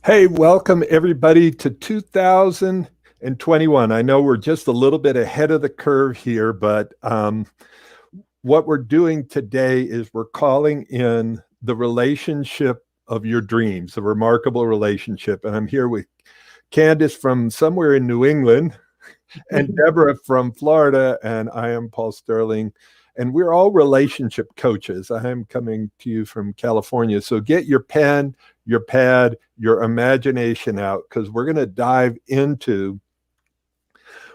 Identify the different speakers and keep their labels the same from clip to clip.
Speaker 1: Hey, welcome everybody to 2021. I know we're just a little bit ahead of the curve here, but what we're doing today is we're calling in the relationship of your dreams, a remarkable relationship. And I'm here with Candace from somewhere in New England and Deborah from Florida, and I am Paul Sterling. And we're all relationship coaches. I am coming to you from California. So get your pen, your pad, your imagination out, because we're going to dive into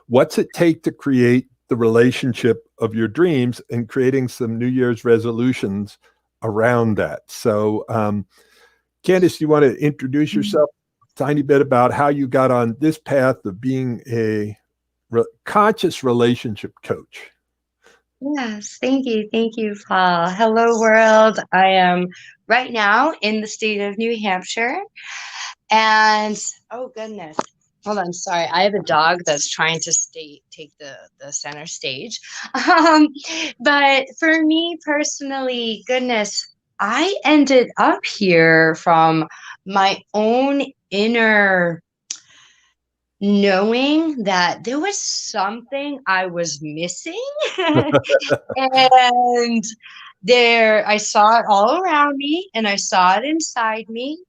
Speaker 1: what's it take to create the relationship of your dreams and creating some New Year's resolutions around that. So, Candace, you want to introduce yourself a tiny bit about how you got on this path of being a conscious relationship coach?
Speaker 2: Yes, thank you. Thank you, Paul. Hello, world. I am right now in the state of New Hampshire. And oh, goodness. Hold on. Sorry. I have a dog that's trying to take the center stage. Um, but for me personally, goodness, I ended up here from my own inner knowing that there was something I was missing. And I saw it all around me and I saw it inside me.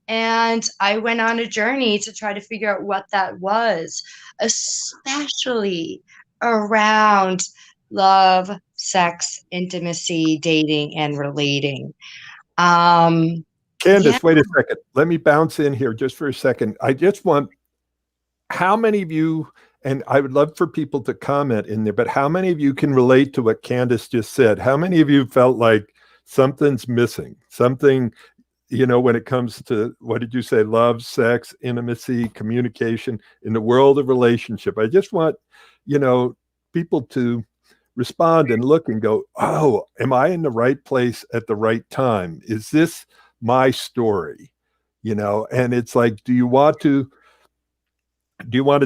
Speaker 2: And I went on a journey to try to figure out what that was, especially around love, sex, intimacy, dating, and relating. Yeah.
Speaker 1: Candace, wait a second. Let me bounce in here just for a second. I just want, how many of you, and I would love for people to comment in there, but how many of you can relate to what Candace just said? How many of you felt like something's missing? Something, when it comes to, what did you say, love, sex, intimacy, communication in the world of relationship? I just want, people to respond and look and go, oh, am I in the right place at the right time? Is this my story? And it's like, do you want to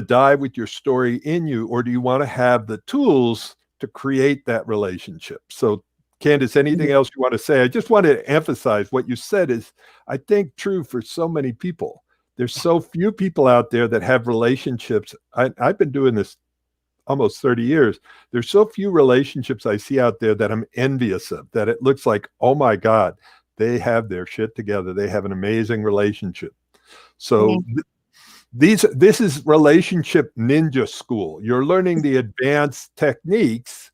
Speaker 1: die with your story in you, or do you want to have the tools to create that relationship? So, Candace, anything else you want to say? I just want to emphasize what you said is, I think, true for so many people. There's so few people out there that have relationships. I've been doing this almost 30 years. There's so few relationships I see out there that I'm envious of, that it looks like, oh my God, they have their shit together. They have an amazing relationship. So this is relationship ninja school. You're learning the advanced techniques,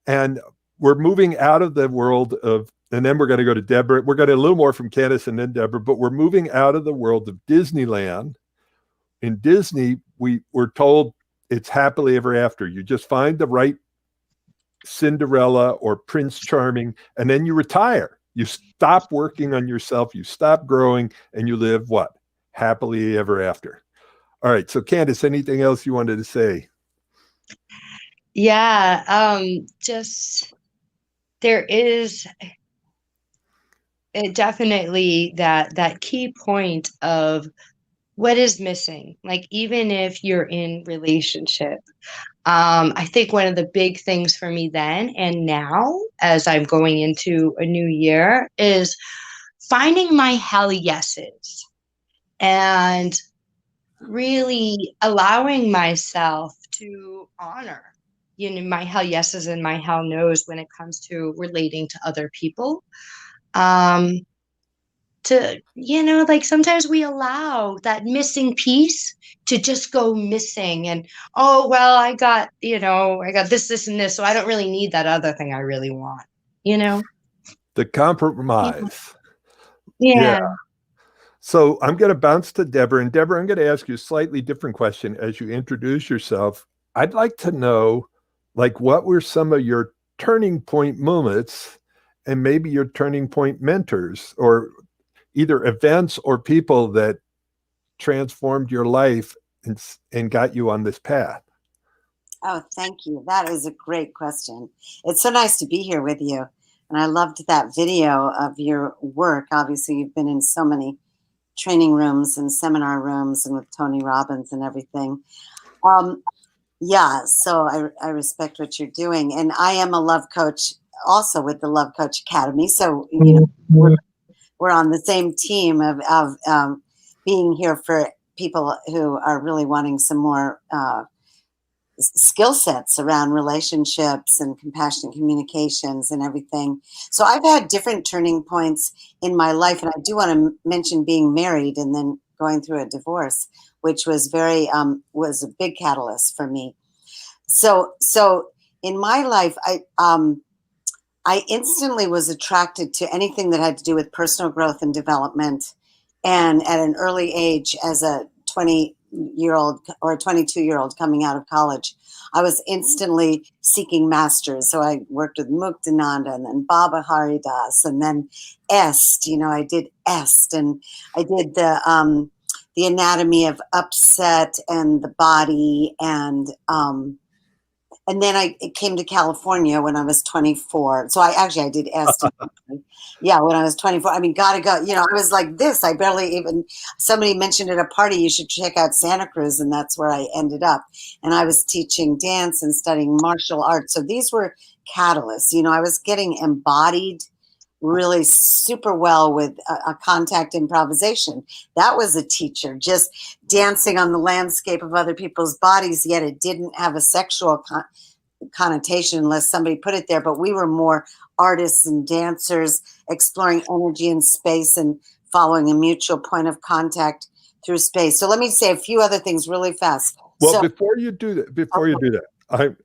Speaker 1: and we're moving out of the world of, and then we're going to go to Deborah. We're going to a little more from Candace and then Deborah, but we're moving out of the world of Disneyland. In Disney, we're told it's happily ever after. You just find the right Cinderella or Prince Charming, and then you retire. You stop working on yourself, you stop growing, and you live what? Happily ever after. All right. So, Candace, anything else you wanted to say?
Speaker 2: Yeah. Just there is definitely that key point of what is missing. Like, even if you're in relationship, I think one of the big things for me then and now, as I'm going into a new year, is finding my hell yeses and really allowing myself to honor, my hell yeses and my hell no's when it comes to relating to other people. Um, like sometimes we allow that missing piece to just go missing, and oh well, I got this and this, so I don't really need that other thing I really want, you know.
Speaker 1: The compromise. Yeah.
Speaker 2: Yeah.
Speaker 1: So I'm going to bounce to Deborah. And Deborah, I'm going to ask you a slightly different question as you introduce yourself. I'd like to know, like, what were some of your turning point moments and maybe your turning point mentors, or either events or people that transformed your life and got you on this path?
Speaker 3: Oh, thank you. That is a great question. It's so nice to be here with you. And I loved that video of your work. Obviously, you've been in so many training rooms and seminar rooms and with Tony Robbins and everything. Yeah, so I respect what you're doing. And I am a love coach also with the Love Coach Academy. So, we're on the same team of being here for people who are really wanting some more skill sets around relationships and compassionate communications and everything. So I've had different turning points in my life, and I do want to mention being married and then going through a divorce, which was was a big catalyst for me. So in my life, I instantly was attracted to anything that had to do with personal growth and development. And at an early age, as a 20-year-old or a 22-year-old coming out of college, I was instantly seeking masters. So I worked with Muktananda and then Baba Haridas and then Est. I did Est, and I did the anatomy of upset and the body, and then I came to California when I was 24. So I did ST. Yeah, when I was 24. I mean, gotta go. I was like this. I barely even, somebody mentioned at a party, you should check out Santa Cruz. And that's where I ended up. And I was teaching dance and studying martial arts. So these were catalysts. I was getting embodied really super well with a contact improvisation. That was a teacher, just dancing on the landscape of other people's bodies, yet it didn't have a sexual connotation unless somebody put it there. But we were more artists and dancers exploring energy and space and following a mutual point of contact through space. So let me say a few other things really fast.
Speaker 1: Well, before you do that,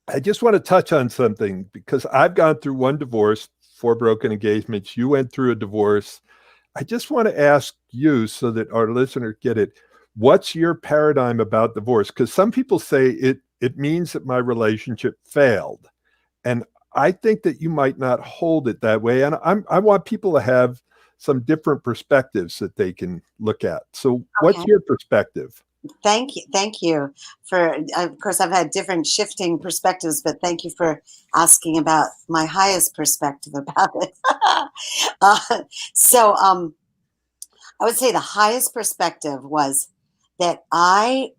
Speaker 1: I just want to touch on something, because I've gone through one divorce, 4 broken engagements. You went through a divorce. I just want to ask you, so that our listeners get it, what's your paradigm about divorce? Because some people say it means that my relationship failed. And I think that you might not hold it that way. And I want people to have some different perspectives that they can look at. So what's your perspective?
Speaker 3: Thank you for, of course, I've had different shifting perspectives, but thank you for asking about my highest perspective about it. I would say the highest perspective was that I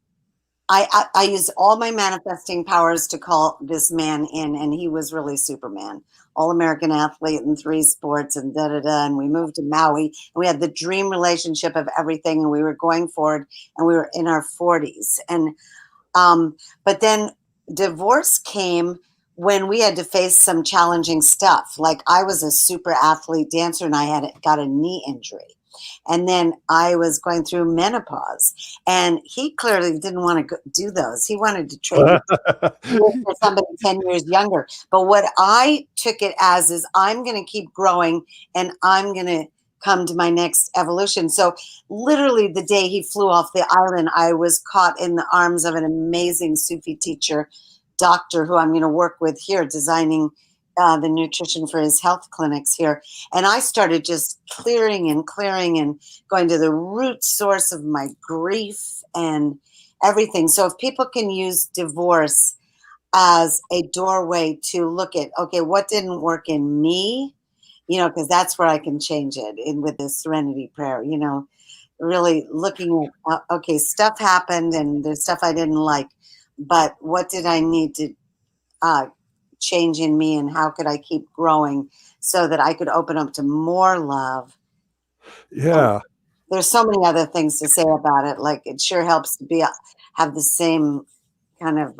Speaker 3: used all my manifesting powers to call this man in, and he was really Superman, all-American athlete in 3 sports and and we moved to Maui, and we had the dream relationship of everything, and we were going forward, and we were in our 40s. And but then divorce came when we had to face some challenging stuff. Like, I was a super athlete dancer, and I got a knee injury. And then I was going through menopause, and he clearly didn't want to do those. He wanted to train for somebody 10 years younger. But what I took it as is, I'm going to keep growing, and I'm going to come to my next evolution. So literally the day he flew off the island, I was caught in the arms of an amazing Sufi teacher, doctor, who I'm going to work with here, designing the nutrition for his health clinics here. And I started just clearing and going to the root source of my grief and everything. So if people can use divorce as a doorway to look at, okay, what didn't work in me, because that's where I can change it with the serenity prayer, really looking at, okay, stuff happened and there's stuff I didn't like, but what did I need to change in me, and how could I keep growing so that I could open up to more love?
Speaker 1: Yeah.
Speaker 3: There's so many other things to say about it. Like, it sure helps to have the same kind of,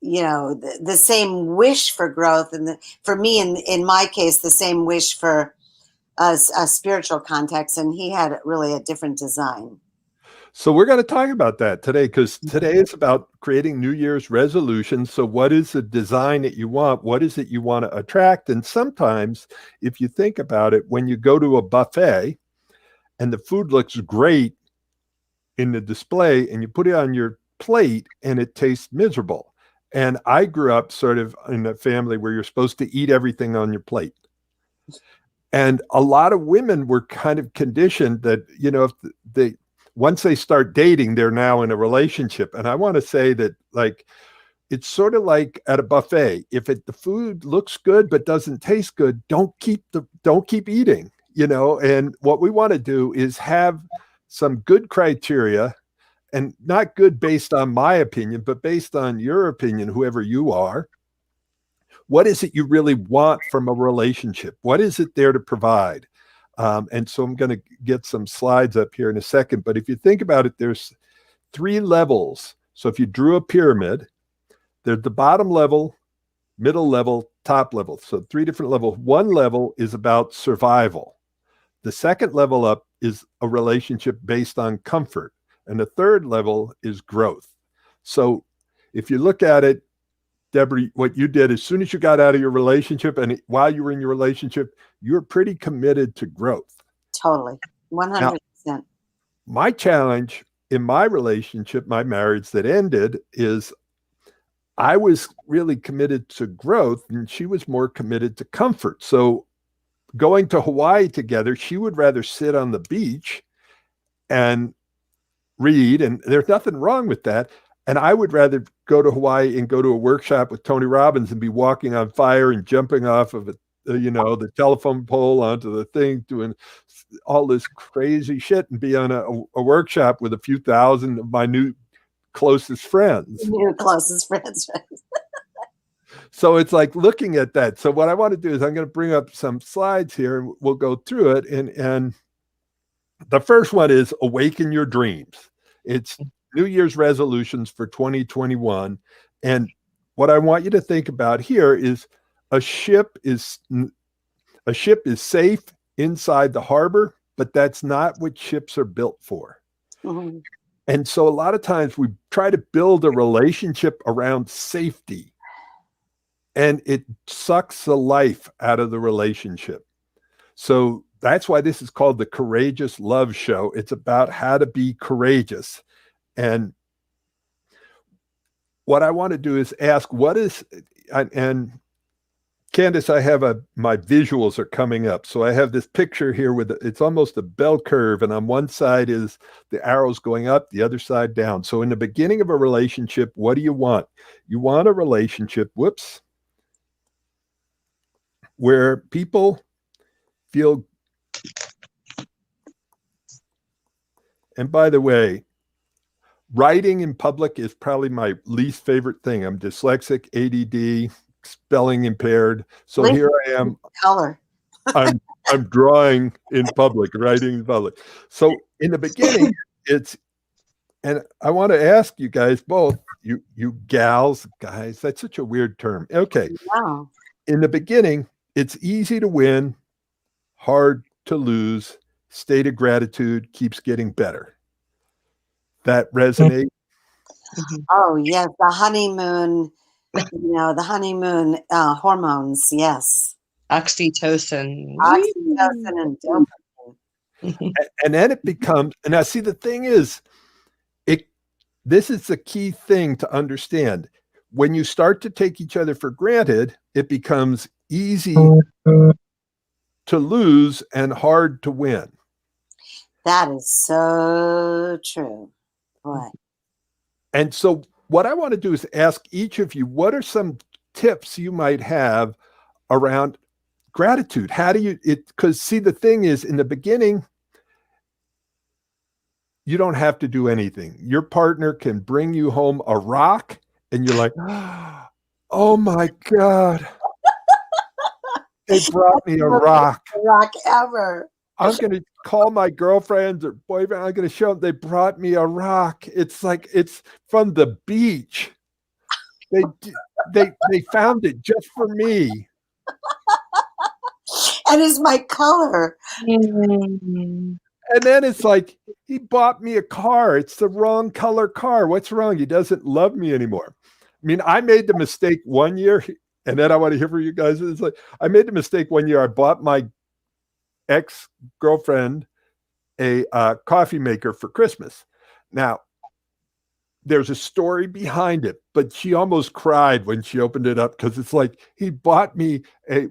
Speaker 3: the same wish for growth. And for me, in my case, the same wish for a spiritual context. And he had really a different design.
Speaker 1: So we're going to talk about that today, because today is about creating New Year's resolutions. So what is the design that you want? What is it you want to attract? And sometimes, if you think about it, when you go to a buffet and the food looks great in the display and you put it on your plate and it tastes miserable. And I grew up sort of in a family where you're supposed to eat everything on your plate. And a lot of women were kind of conditioned that, if once they start dating, they're now in a relationship. And I want to say that, like, it's sort of like at a buffet. If the food looks good but doesn't taste good, don't keep eating, And what we want to do is have some good criteria, and not good based on my opinion, but based on your opinion, whoever you are. What is it you really want from a relationship? What is it there to provide? And so I'm going to get some slides up here in a second. But if you think about it, there's 3 levels. So if you drew a pyramid, there's the bottom level, middle level, top level. So 3 different levels. One level is about survival. The second level up is a relationship based on comfort. And the third level is growth. So if you look at it, Deborah, what you did as soon as you got out of your relationship and while you were in your relationship, you were pretty committed to growth.
Speaker 3: Totally. 100%.
Speaker 1: Now, my challenge in my relationship, my marriage that ended, is I was really committed to growth and she was more committed to comfort. So going to Hawaii together, she would rather sit on the beach and read, and there's nothing wrong with that. And I would rather go to Hawaii and go to a workshop with Tony Robbins and be walking on fire and jumping off of the telephone pole onto the thing, doing all this crazy shit, and be on a workshop with a few thousand of my new closest friends.
Speaker 3: Your closest friends.
Speaker 1: So it's like looking at that. So what I want to do is I'm going to bring up some slides here and we'll go through it. And the first one is awaken your dreams. It's New Year's resolutions for 2021. And what I want you to think about here is a ship is safe inside the harbor, but that's not what ships are built for.
Speaker 3: Mm-hmm.
Speaker 1: And so a lot of times we try to build a relationship around safety, and it sucks the life out of the relationship. So that's why this is called the Courageous Love Show. It's about how to be courageous. And what I want to do is ask, and Candace, I have my visuals are coming up. So I have this picture here it's almost a bell curve. And on one side is the arrows going up, the other side down. So in the beginning of a relationship, what do you want? You want a relationship, where people feel, and by the way, writing in public is probably my least favorite thing. I'm dyslexic, ADD, spelling impaired. So here I am.
Speaker 3: Color.
Speaker 1: I'm drawing in public, writing in public. So in the beginning, and I want to ask you guys both, you gals, guys, that's such a weird term. Okay.
Speaker 3: Wow.
Speaker 1: In the beginning, it's easy to win, hard to lose. State of gratitude keeps getting better. That resonate?
Speaker 3: Oh, yes. The honeymoon, the honeymoon hormones. Yes.
Speaker 2: Oxytocin.
Speaker 3: Oxytocin and dopamine.
Speaker 1: And then it becomes, and now see, the thing is, this is the key thing to understand. When you start to take each other for granted, it becomes easy to lose and hard to win.
Speaker 3: That is so true. Boy.
Speaker 1: And so what I want to do is ask each of you, what are some tips you might have around gratitude? How do you, because see, the thing is, in the beginning, you don't have to do anything. Your partner can bring you home a rock and you're like, oh my God, they brought me a rock.
Speaker 3: Rock ever.
Speaker 1: I'm going to call my girlfriend or boyfriend. I'm going to show them they brought me a rock. It's like, it's from the beach. They found it just for me.
Speaker 3: And it's my color.
Speaker 1: And then it's like, he bought me a car. It's the wrong color car. What's wrong? He doesn't love me anymore. I mean, I made the mistake one year, and then I want to hear from you guys. It's like, I made the mistake one year. I bought my ex-girlfriend a coffee maker for Christmas. Now, there's a story behind it, but she almost cried when she opened it up because it's like, he bought me an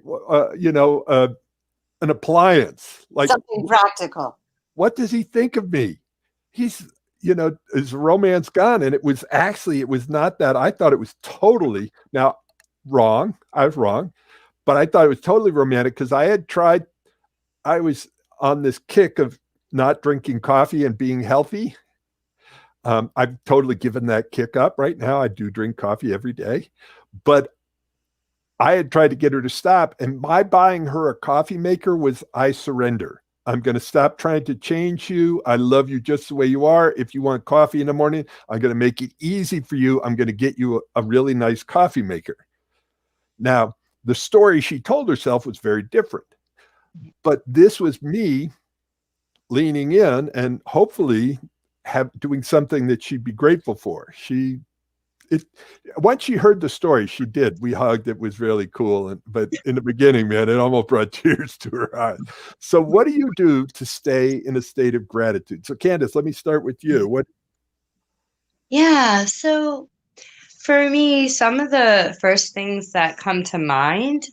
Speaker 1: appliance, like
Speaker 3: something practical.
Speaker 1: What does he think of me? He's, his romance gone. And it was not that. I thought it was totally, now wrong. I was wrong, but I thought it was totally romantic because I was on this kick of not drinking coffee and being healthy. I've totally given that kick up right now. I do drink coffee every day, but I had tried to get her to stop. And my buying her a coffee maker was, I surrender. I'm going to stop trying to change you. I love you just the way you are. If you want coffee in the morning, I'm going to make it easy for you. I'm going to get you a really nice coffee maker. Now, the story she told herself was very different. But this was me leaning in and hopefully doing something that she'd be grateful for. Once she heard the story, she did. We hugged. It was really cool. But in the beginning, man, it almost brought tears to her eyes. So what do you do to stay in a state of gratitude? So Candace, let me start with you.
Speaker 2: Yeah, so for me, some of the first things that come to mind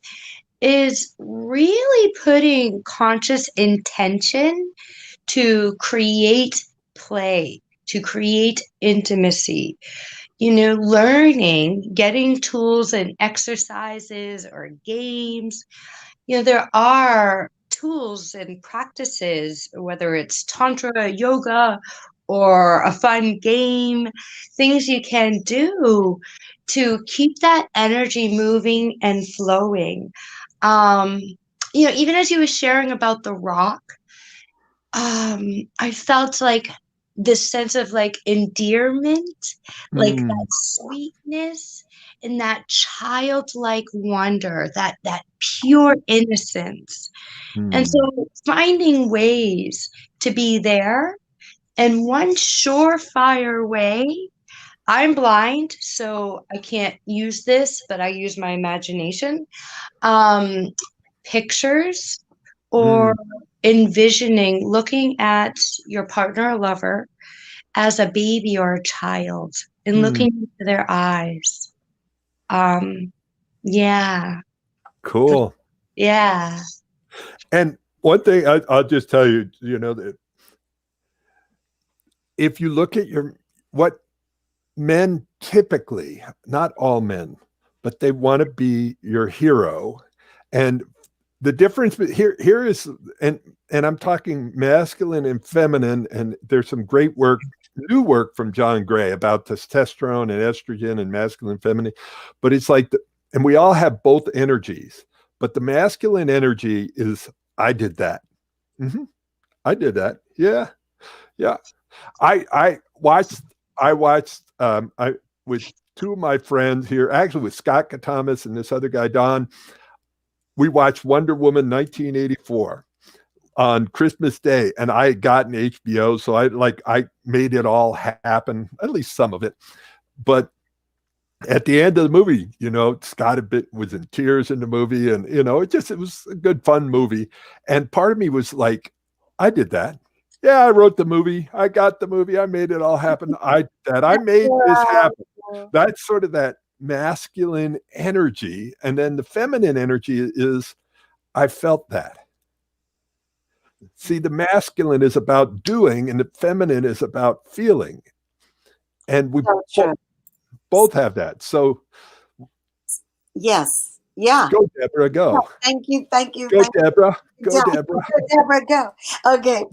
Speaker 2: is really putting conscious intention to create play, to create intimacy. Learning, getting tools and exercises or games. There are tools and practices, whether it's Tantra, yoga, or a fun game, things you can do to keep that energy moving and flowing. Um, Even as you were sharing about the rock, I felt like this sense of like endearment, like that sweetness and that childlike wonder, that pure innocence. And so finding ways to be there, and one surefire way, I'm blind, so I can't use this, but I use my imagination. Um, Pictures or envisioning, looking at your partner or lover as a baby or a child and looking into their eyes. Yeah.
Speaker 1: Cool.
Speaker 2: Yeah.
Speaker 1: And one thing I'll just tell you, that if you look at what men typically, not all men, but they want to be your hero. And the difference here is, and I'm talking masculine and feminine, and there's some great new work from John Gray about testosterone and estrogen and masculine, feminine, but it's like, and we all have both energies, but the masculine energy is, I did that. I did that. Yeah. I watched with two of my friends here, actually with Scott Katamas and this other guy, Don. We watched Wonder Woman 1984 on Christmas Day, and I had gotten HBO, so I made it all happen, at least some of it. But at the end of the movie, Scott was in tears in the movie, and it was a good, fun movie. And part of me was like, I did that. Yeah, I wrote the movie. I got the movie. I made it all happen. I made this happen. That's sort of that masculine energy. And then the feminine energy is, I felt that. See, the masculine is about doing and the feminine is about feeling. And we both have that. So
Speaker 3: yes. Yeah.
Speaker 1: Go, Deborah, go.
Speaker 3: Oh, thank you.
Speaker 1: Go, Deborah. Go, Deborah.
Speaker 3: Go, Deborah, go. Okay,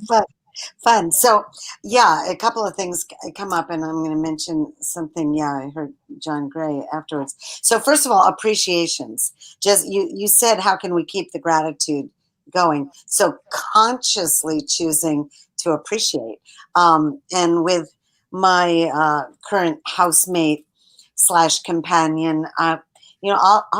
Speaker 3: fun. So, yeah, a couple of things come up, and I'm going to mention something. Yeah, I heard John Gray afterwards. So, first of all, appreciations. Just you said, how can we keep the gratitude going? So, consciously choosing to appreciate. And with my current housemate / companion, I'll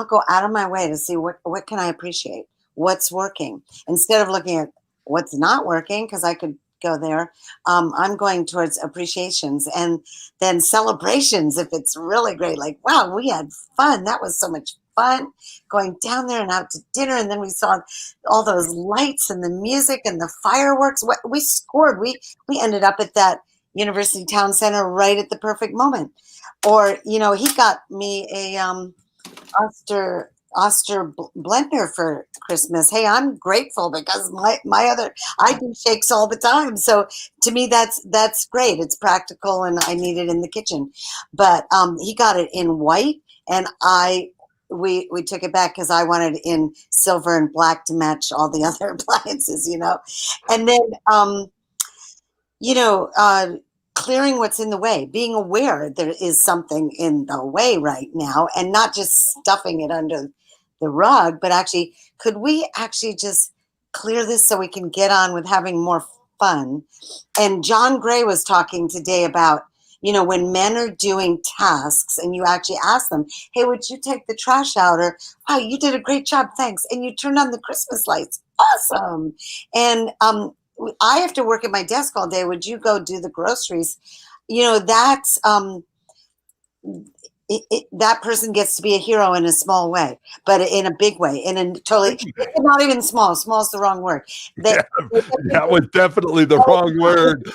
Speaker 3: go out of my way to see what can I appreciate, what's working, instead of looking at what's not working, because I could go there. I'm going towards appreciations and then celebrations if it's really great. Like, wow, we had fun. That was so much fun going down there and out to dinner. And then we saw all those lights and the music and the fireworks. We scored. We ended up at that University Town Center right at the perfect moment. Or, he got me a Oster blender for Christmas. Hey, I'm grateful because I do shakes all the time. So to me, that's great. It's practical and I need it in the kitchen. But he got it in white, and we took it back because I wanted it in silver and black to match all the other appliances, And then clearing what's in the way, being aware there is something in the way right now, and not just stuffing it under the rug, but actually, could we actually just clear this so we can get on with having more fun. And John Gray was talking today about, you know, when men are doing tasks and you actually ask them, hey, would you take the trash out? Or, wow, you did a great job, thanks. And you turned on the Christmas lights. Awesome. And I have to work at my desk all day. Would you go do the groceries? You know, that's that person gets to be a hero in a small way, but in a big way, in a totally, not even small. Small's the wrong word.
Speaker 1: That was definitely the wrong word.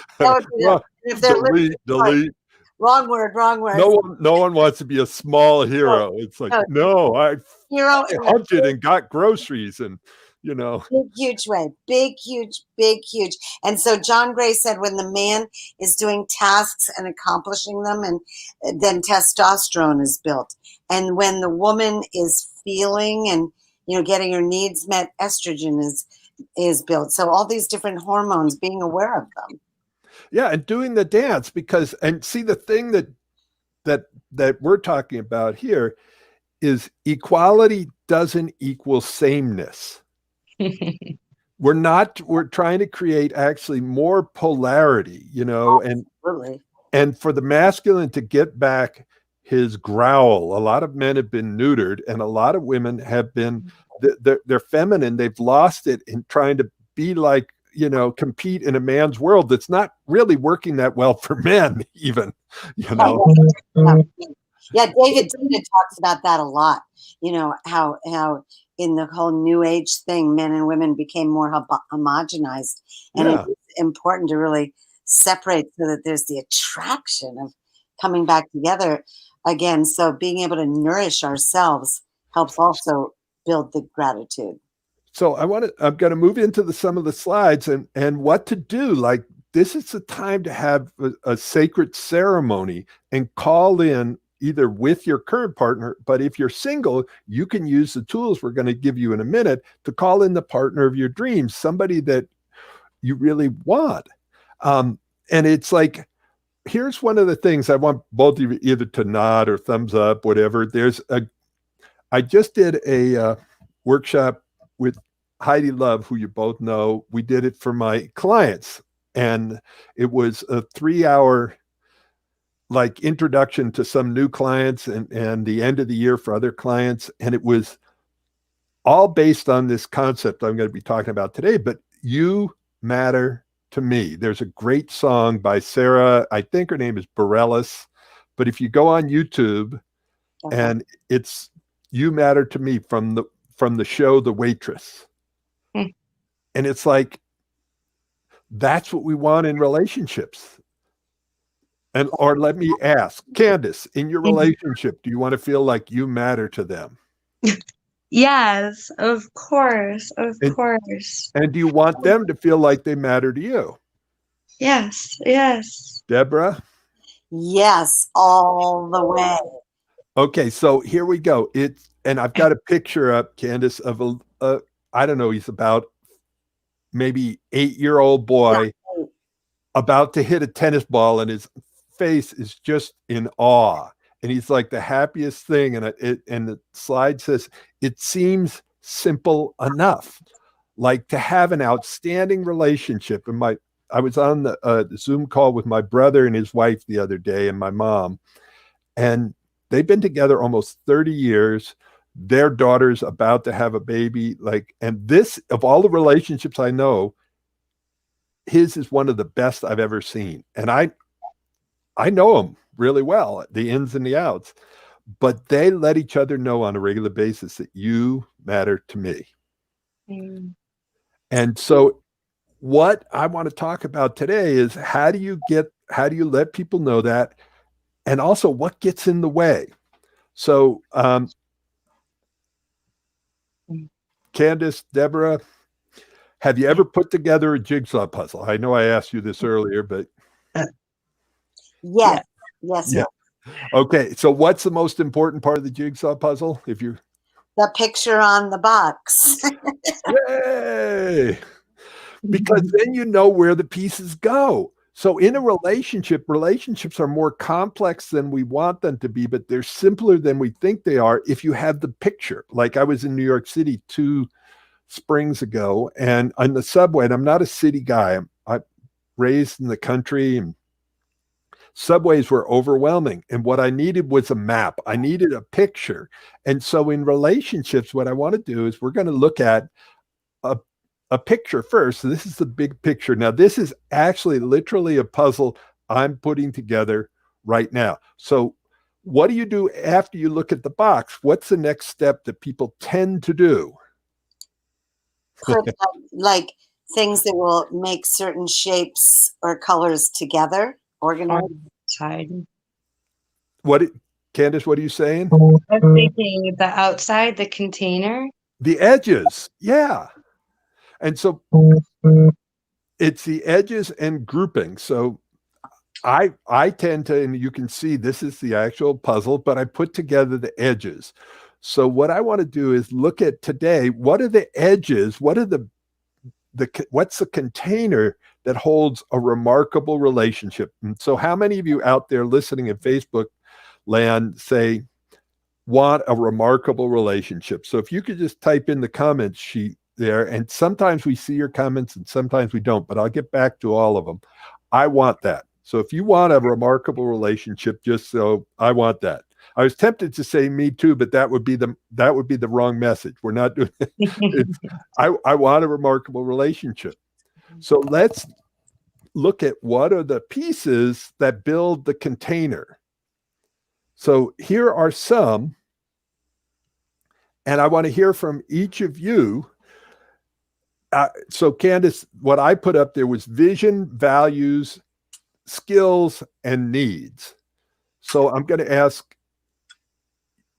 Speaker 3: If they're
Speaker 1: delete.
Speaker 3: Wrong word.
Speaker 1: No one wants to be a small hero. It's like, no, I hunted and got groceries, and you know,
Speaker 3: big, huge way, big, huge. And so John Gray said, when the man is doing tasks and accomplishing them, and then testosterone is built, and when the woman is feeling and, you know, getting her needs met, estrogen is built. So all these different hormones, being aware of them.
Speaker 1: Yeah, and doing the dance, because, and see, the thing that we're talking about here is equality doesn't equal sameness. We're trying to create actually more polarity, you know, and for the masculine to get back his growl. A lot of men have been neutered, and a lot of women have been, they're feminine. They've lost it in trying to be like, you know, compete in a man's world that's not really working that well for men, even, you know.
Speaker 3: Yeah, David talks about that a lot. You know, how in the whole new age thing, men and women became more homogenized, and it's important to really separate so that there's the attraction of coming back together again. So being able to nourish ourselves helps also build the gratitude.
Speaker 1: So I'm going to move into some of the slides and what to do. Like, this is the time to have a sacred ceremony and call in either with your current partner, but if you're single, you can use the tools we're going to give you in a minute to call in the partner of your dreams, somebody that you really want. And it's like, here's one of the things I want both of you either to nod or thumbs up, whatever. I just did a workshop with Heidi Love, who you both know. We did it for my clients, and it was a 3-hour like introduction to some new clients and the end of the year for other clients. And it was all based on this concept I'm going to be talking about today, but you matter to me. There's a great song by Sarah, I think her name is Bareilles, but if you go on YouTube, and it's You Matter to Me from the show The Waitress. And it's like, that's what we want in relationships. And, or let me ask, Candace, in your relationship, do you want to feel like you matter to them?
Speaker 2: Yes, of course. Of course.
Speaker 1: And do you want them to feel like they matter to you?
Speaker 2: Yes.
Speaker 1: Deborah?
Speaker 3: Yes, all the way.
Speaker 1: Okay, so here we go. And I've got a picture up, Candace, of I don't know, he's about maybe 8-year-old boy about to hit a tennis ball, and his face is just in awe, and he's like the happiest thing. And the slide says, it seems simple enough, like to have an outstanding relationship. And I was on the Zoom call with my brother and his wife the other day, and my mom, and they've been together almost 30 years. Their daughter's about to have a baby. Like, and this, of all the relationships I know, his is one of the best I've ever seen. And I know him really well, the ins and the outs, but they let each other know on a regular basis that you matter to me. And so what I want to talk about today is how do you let people know that, and also what gets in the way. So Candace, Deborah, have you ever put together a jigsaw puzzle? I know I asked you this earlier, but
Speaker 3: yes.
Speaker 1: Okay, so what's the most important part of the jigsaw puzzle? The
Speaker 3: picture on the box.
Speaker 1: Yay! Because then you know where the pieces go. So in a relationship, relationships are more complex than we want them to be, but they're simpler than we think they are if you have the picture. Like, I was in New York City springs ago, and on the subway, and I'm not a city guy. I'm raised in the country, and subways were overwhelming. And what I needed was a map. I needed a picture. And so in relationships, what I want to do is we're going to look at a picture first. So this is the big picture. Now, this is actually literally a puzzle I'm putting together right now. So what do you do after you look at the box? What's the next step that people tend to do?
Speaker 3: Put like things that will make certain shapes or colors together, organized.
Speaker 2: Outside.
Speaker 1: Candace, what are you saying?
Speaker 2: I'm thinking the outside, the container.
Speaker 1: The edges. Yeah. And so it's the edges and grouping. So I tend to, and you can see this is the actual puzzle, but I put together the edges. So what I want to do is look at today, what are the edges? What are what's the container that holds a remarkable relationship? And so how many of you out there listening in Facebook land say want a remarkable relationship? So if you could just type in the comments sheet there, and sometimes we see your comments and sometimes we don't, but I'll get back to all of them. I want that. So if you want a remarkable relationship, just so I want that. I was tempted to say me too, but that would be the wrong message. We're not doing it. I want a remarkable relationship. So let's look at what are the pieces that build the container. So here are some, and I want to hear from each of you. So Candace, what I put up there was vision, values, skills, and needs. So I'm going to ask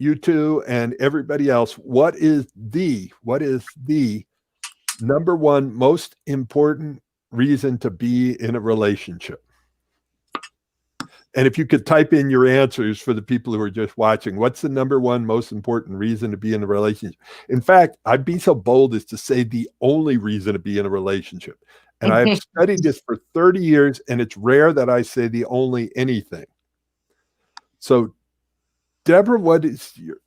Speaker 1: you two and everybody else, what is the number one most important reason to be in a relationship? And if you could type in your answers for the people who are just watching, what's the number one most important reason to be in a relationship? In fact, I'd be so bold as to say the only reason to be in a relationship. And I've studied this for 30 years, and it's rare that I say the only anything. So, Deborah, what is your...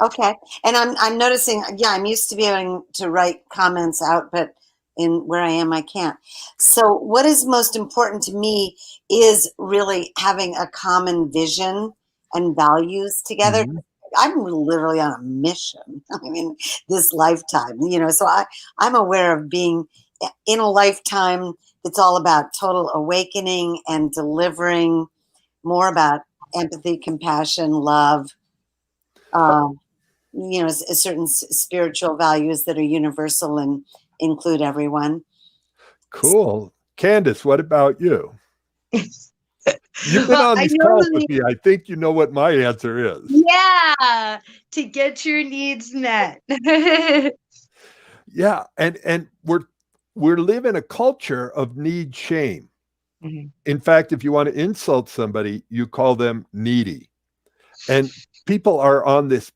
Speaker 3: Okay. And I'm noticing, yeah, I'm used to being able to write comments out, but in where I am, I can't. So what is most important to me is really having a common vision and values together.
Speaker 1: Mhm.
Speaker 3: I'm literally on a mission. I mean, this lifetime, so I'm aware of being in a lifetime that's all about total awakening and delivering more about empathy, compassion, love, certain spiritual values that are universal and include everyone.
Speaker 1: Cool. Candace, what about you? You've been
Speaker 2: Well,
Speaker 1: on
Speaker 2: I
Speaker 1: these calls
Speaker 2: normally,
Speaker 1: with me. I think you know what my answer is.
Speaker 2: yeah, to get your needs met.
Speaker 1: Yeah, and we're living a culture of need shame.
Speaker 2: Mhm.
Speaker 1: In fact, if you want to insult somebody, you call them needy. And people are on this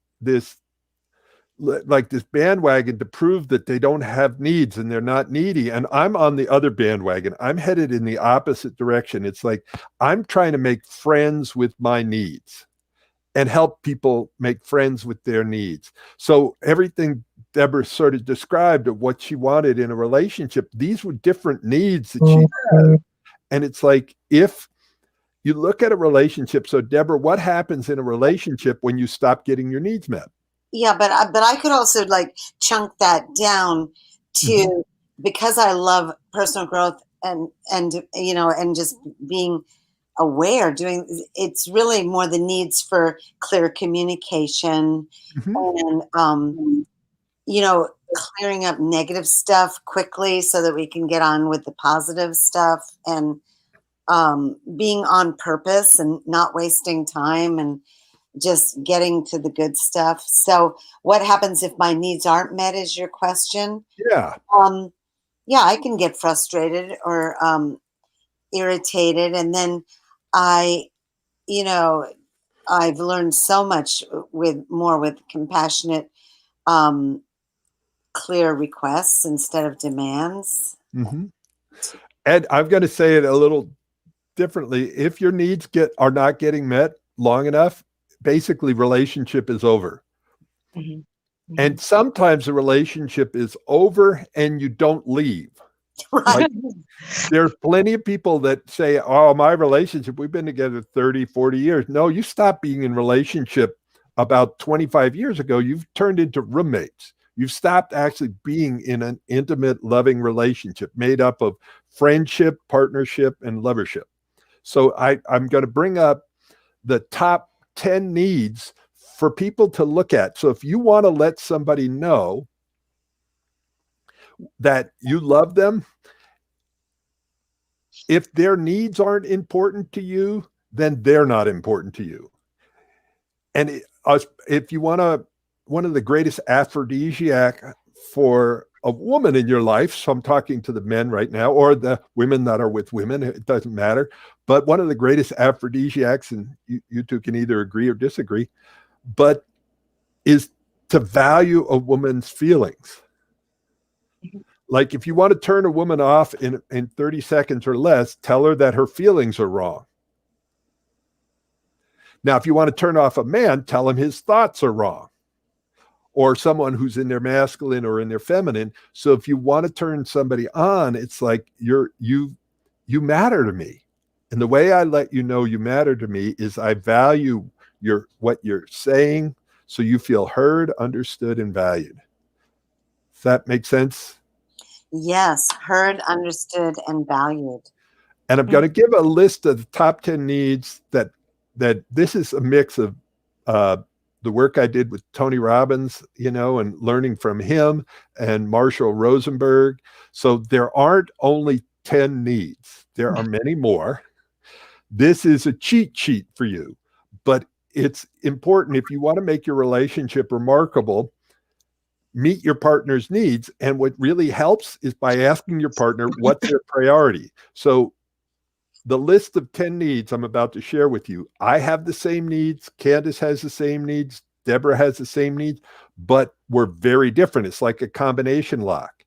Speaker 1: like this bandwagon to prove that they don't have needs and they're not needy. And I'm on the other bandwagon. I'm headed in the opposite direction. It's like I'm trying to make friends with my needs and help people make friends with their needs. So everything Deborah sort of described of what she wanted in a relationship, these were different needs that she had. And it's like, if you look at a relationship, so Deborah, what happens in a relationship when you stop getting your needs met?
Speaker 3: Yeah, but I could also like chunk that down to, because I love personal growth and just being aware, it's really more the needs for clear communication and clearing up negative stuff quickly so that we can get on with the positive stuff, and being on purpose and not wasting time and just getting to the good stuff. So what happens if my needs aren't met is your question.
Speaker 1: Yeah.
Speaker 3: Yeah, I can get frustrated or irritated. And then I've learned so much with compassionate, clear requests instead of demands.
Speaker 1: And I'm going to say it a little differently. If your needs are not getting met long enough, basically relationship is over. And sometimes the relationship is over and you don't leave.
Speaker 3: Right.
Speaker 1: Like, there's plenty of people that say, oh, my relationship, we've been together 30, 40 years. No, you stopped being in relationship about 25 years ago. You've turned into roommates. You've stopped actually being in an intimate, loving relationship made up of friendship, partnership, and lovership. So I'm going to bring up the top 10 needs for people to look at. So if you want to let somebody know that you love them, if their needs aren't important to you, then they're not important to you. And if you want to, one of the greatest aphrodisiac for a woman in your life, so I'm talking to the men right now, or the women that are with women, it doesn't matter. But one of the greatest aphrodisiacs, and you two can either agree or disagree, but is to value a woman's feelings. Like, if you want to turn a woman off in 30 seconds or less, tell her that her feelings are wrong. Now, if you want to turn off a man, tell him his thoughts are wrong. Or someone who's in their masculine or in their feminine. So if you want to turn somebody on, it's like you matter to me. And the way I let you know you matter to me is I value what you're saying, so you feel heard, understood, and valued. Does that make sense?
Speaker 3: Yes, heard, understood, and valued.
Speaker 1: And I'm going to give a list of the top 10 needs that this is a mix of the work I did with Tony Robbins, and learning from him, and Marshall Rosenberg. So there aren't only 10 needs. There are many more. This is a cheat sheet for you, but it's important if you want to make your relationship remarkable. Meet your partner's needs. And what really helps is by asking your partner what's their priority. So the list of 10 needs I'm about to share with you, I have the same needs. Candace has the same needs. Deborah has the same needs, but we're very different. It's like a combination lock.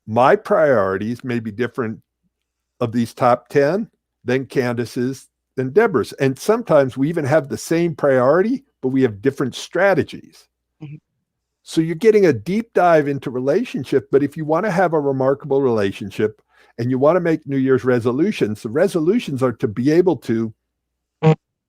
Speaker 1: My priorities may be different of these top 10 than Candace's, than Deborah's. And sometimes we even have the same priority, but we have different strategies. So you're getting a deep dive into relationship. But if you want to have a remarkable relationship and you want to make New Year's resolutions, the resolutions are to be able to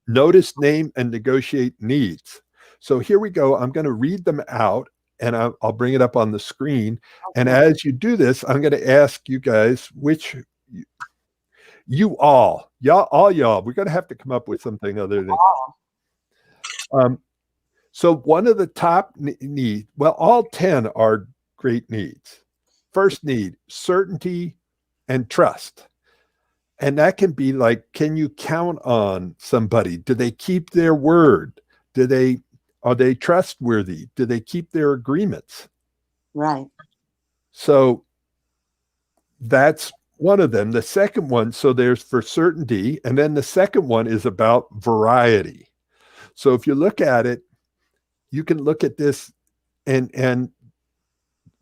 Speaker 1: notice, name, and negotiate needs. So here we go. I'm going to read them out, and I'll bring it up on the screen. Okay. And as you do this, I'm going to ask you guys, which y'all, we're going to have to come up with something other than, so one of the top needs, well, all 10 are great needs. First need, certainty and trust. And that can be like, can you count on somebody? Do they keep their word? Are they trustworthy? Do they keep their agreements?
Speaker 3: Right.
Speaker 1: So that's one of them. The second one, so there's for certainty. And then the second one is about variety. So if you look at it, you can look at this, and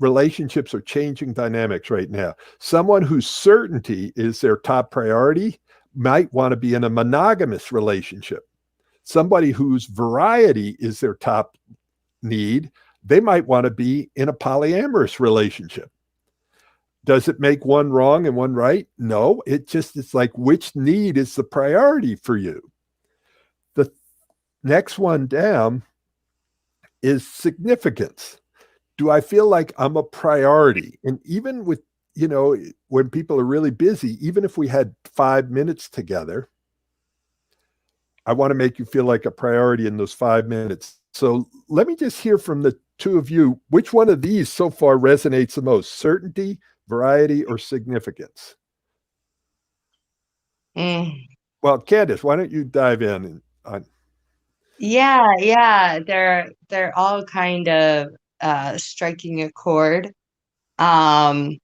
Speaker 1: relationships are changing dynamics right now. Someone whose certainty is their top priority might want to be in a monogamous relationship. Somebody whose variety is their top need, they might want to be in a polyamorous relationship. Does it make one wrong and one right? No, it's like, which need is the priority for you? The next one down is significance. Do I feel like I'm a priority? And even with, when people are really busy, even if we had 5 minutes together, I want to make you feel like a priority in those 5 minutes. So let me just hear from the two of you, which one of these so far resonates the most? Certainty, variety, or significance? Well, Candace, why don't you dive in?
Speaker 2: Yeah. They're all kind of striking a chord. The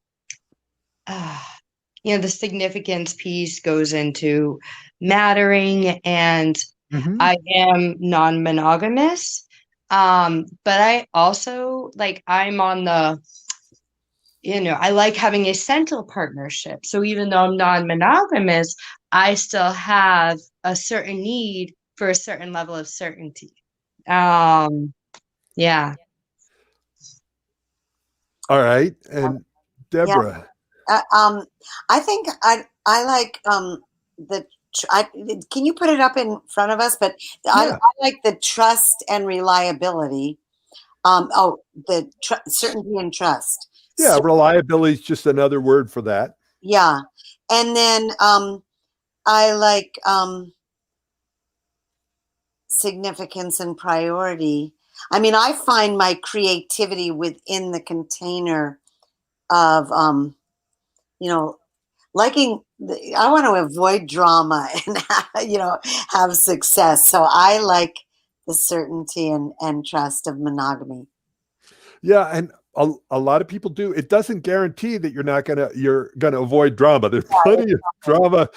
Speaker 2: significance piece goes into mattering, and I am non-monogamous. But I also I'm on the, I like having a central partnership. So even though I'm non-monogamous, I still have a certain need for a certain level of certainty. Yeah.
Speaker 1: All right. And Deborah.
Speaker 3: I think I like the. Can you put it up in front of us? But
Speaker 1: Yeah.
Speaker 3: I like the trust and reliability. The certainty and trust.
Speaker 1: Yeah,
Speaker 3: So,
Speaker 1: reliability is just another word for that.
Speaker 3: yeah, and then I like significance and priority. I mean, I find my creativity within the container of liking. I want to avoid drama and have success. So I like the certainty and trust of monogamy.
Speaker 1: Yeah, and a lot of people do. It doesn't guarantee that you're gonna avoid drama. There's plenty of drama.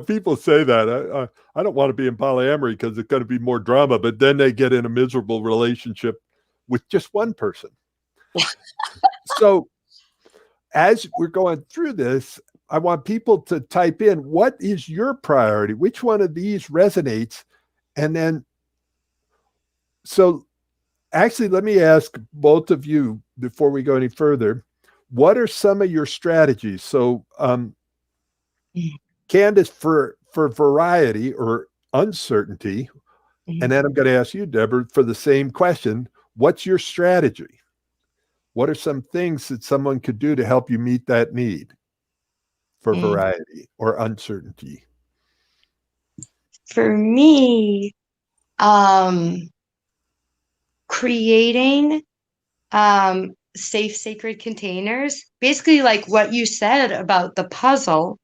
Speaker 1: People say that. I don't want to be in polyamory because it's going to be more drama, but then they get in a miserable relationship with just one person. So as we're going through this, I want people to type in, what is your priority? Which one of these resonates? And then, so actually, let me ask both of you before we go any further, what are some of your strategies? So, Candace, for variety or uncertainty, and then I'm going to ask you, Deborah, for the same question. What's your strategy? What are some things that someone could do to help you meet that need for variety or uncertainty?
Speaker 2: For me, creating safe, sacred containers, basically like what you said about the puzzle,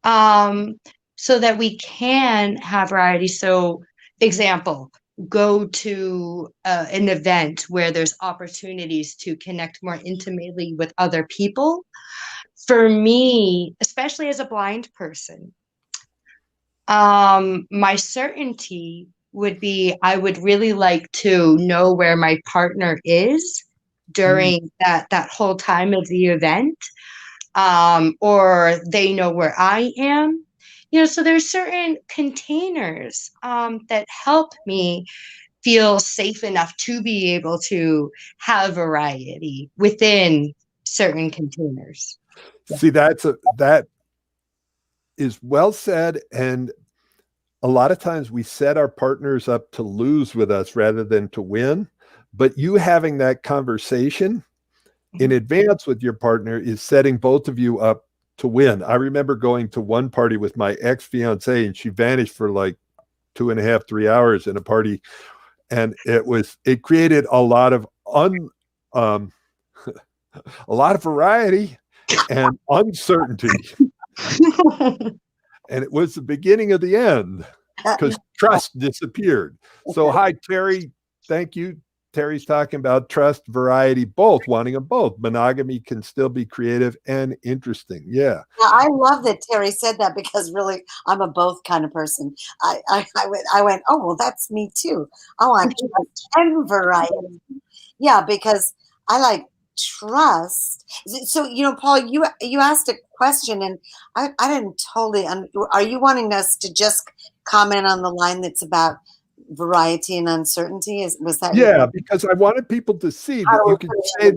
Speaker 2: so that we can have variety. So, example, go to an event where there's opportunities to connect more intimately with other people. For me, especially as a blind person, my certainty would be I would really like to know where my partner is during that whole time of the event, or they know where I am. So there's certain containers that help me feel safe enough to be able to have variety within certain containers.
Speaker 1: See, that is well said. And a lot of times we set our partners up to lose with us rather than to win. But you having that conversation in advance with your partner is setting both of you up to win. I remember going to one party with my ex-fiance, and she vanished for like 2.5, 3 hours in a party. And it created a lot of a lot of variety and uncertainty. And it was the beginning of the end because trust disappeared. So, hi, Terry. Thank you. Terry's talking about trust, variety, both, wanting them both. Monogamy can still be creative and interesting. Yeah.
Speaker 3: I love that Terry said that because really, I'm a both kind of person. I went, oh, well, that's me too. I want trust and variety. Yeah, because I like trust. So, Paul, you asked a question and I didn't totally, are you wanting us to just comment on the line that's about variety and uncertainty? Was that?
Speaker 1: Yeah, because I wanted people to see that you can say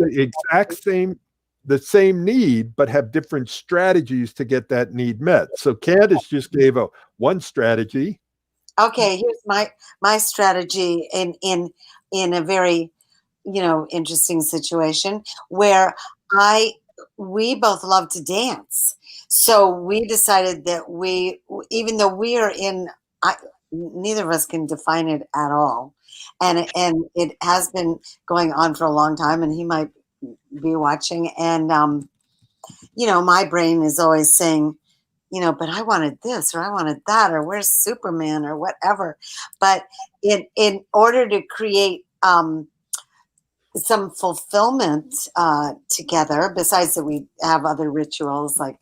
Speaker 1: the same need, but have different strategies to get that need met. So Candace just gave one strategy.
Speaker 3: Okay, here's my strategy in a very interesting situation where we both love to dance. So we decided that even though we are neither of us can define it at all. And it has been going on for a long time, and he might be watching. And, my brain is always saying, but I wanted this, or I wanted that, or where's Superman, or whatever. But in order to create some fulfillment together, besides that we have other rituals like,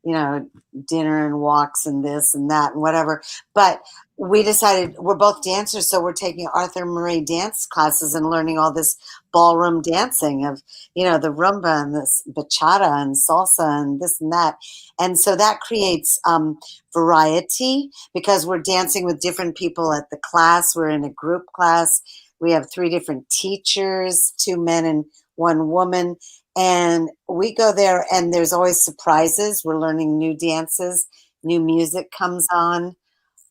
Speaker 3: dinner and walks and this and that and whatever. But we decided we're both dancers, so we're taking Arthur Murray dance classes and learning all this ballroom dancing of, the rumba and this bachata and salsa and this and that. And so that creates variety because we're dancing with different people at the class. We're in a group class. We have 3 different teachers, 2 men and 1 woman. And we go there and there's always surprises. We're learning new dances, new music comes on.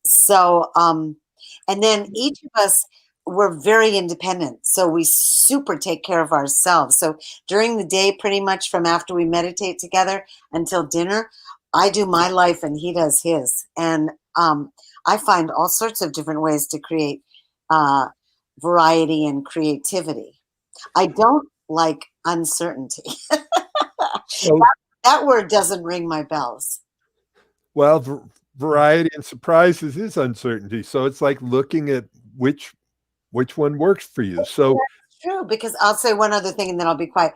Speaker 3: So, and then each of us, we're very independent. So we super take care of ourselves. So during the day, pretty much from after we meditate together until dinner, I do my life and he does his. And I find all sorts of different ways to create variety and creativity. I don't like uncertainty.
Speaker 1: So,
Speaker 3: That word doesn't ring my bells.
Speaker 1: well, variety and surprises is uncertainty. So it's like looking at which one works for you. So
Speaker 3: True, because I'll say one other thing and then I'll be quiet.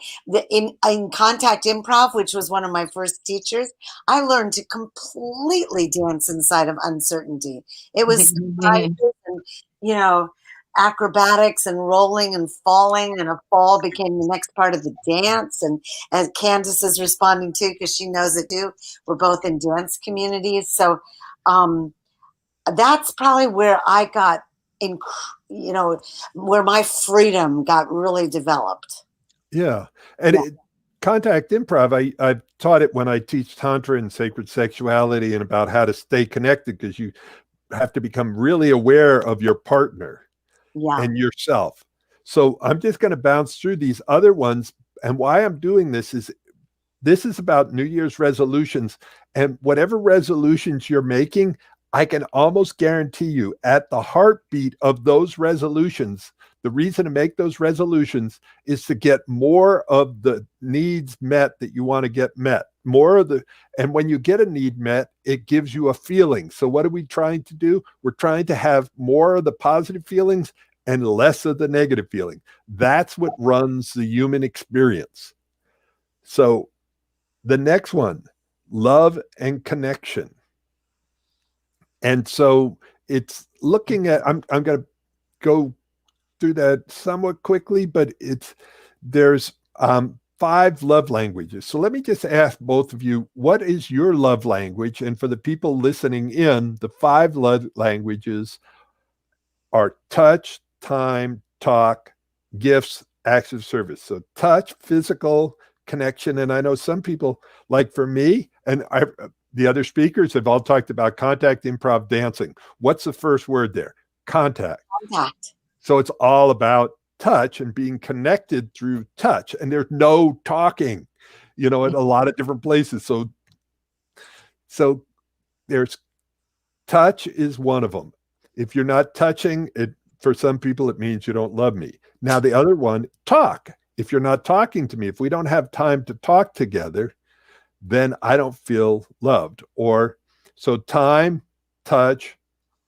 Speaker 3: In contact improv, which was one of my first teachers, I learned to completely dance inside of uncertainty. It was surprises and, you know, acrobatics and rolling and falling, and a fall became the next part of the dance. And as Candace is responding too, because she knows it too, we're both in dance communities. So that's probably where I got where my freedom got really developed.
Speaker 1: yeah. And contact improv, I've taught it when I teach Tantra and Sacred Sexuality and about how to stay connected, because you have to become really aware of your partner and yourself. So I'm just going to bounce through these other ones. And why I'm doing this is about New Year's resolutions, and whatever resolutions you're making, I can almost guarantee you at the heartbeat of those resolutions, the reason to make those resolutions is to get more of the needs met that you want to get met. And when you get a need met, it gives you a feeling. So what are we trying to do? We're trying to have more of the positive feelings and less of the negative feeling. That's what runs the human experience. So the next one, love and connection. And so it's looking at, I'm going to go through that somewhat quickly, but there's 5 love languages. So let me just ask both of you, what is your love language? And for the people listening in, the 5 love languages are touch, time, talk, gifts, acts of service. So touch, physical connection. And I know some people, like for me, and the other speakers have all talked about contact, improv, dancing. What's the first word there? Contact.
Speaker 3: Contact.
Speaker 1: So it's all about touch and being connected through touch. And there's no talking, at a lot of different places. So there's touch is one of them. If you're not touching it, for some people, it means you don't love me. Now, the other one, talk. If you're not talking to me, if we don't have time to talk together, then I don't feel loved. So time, touch,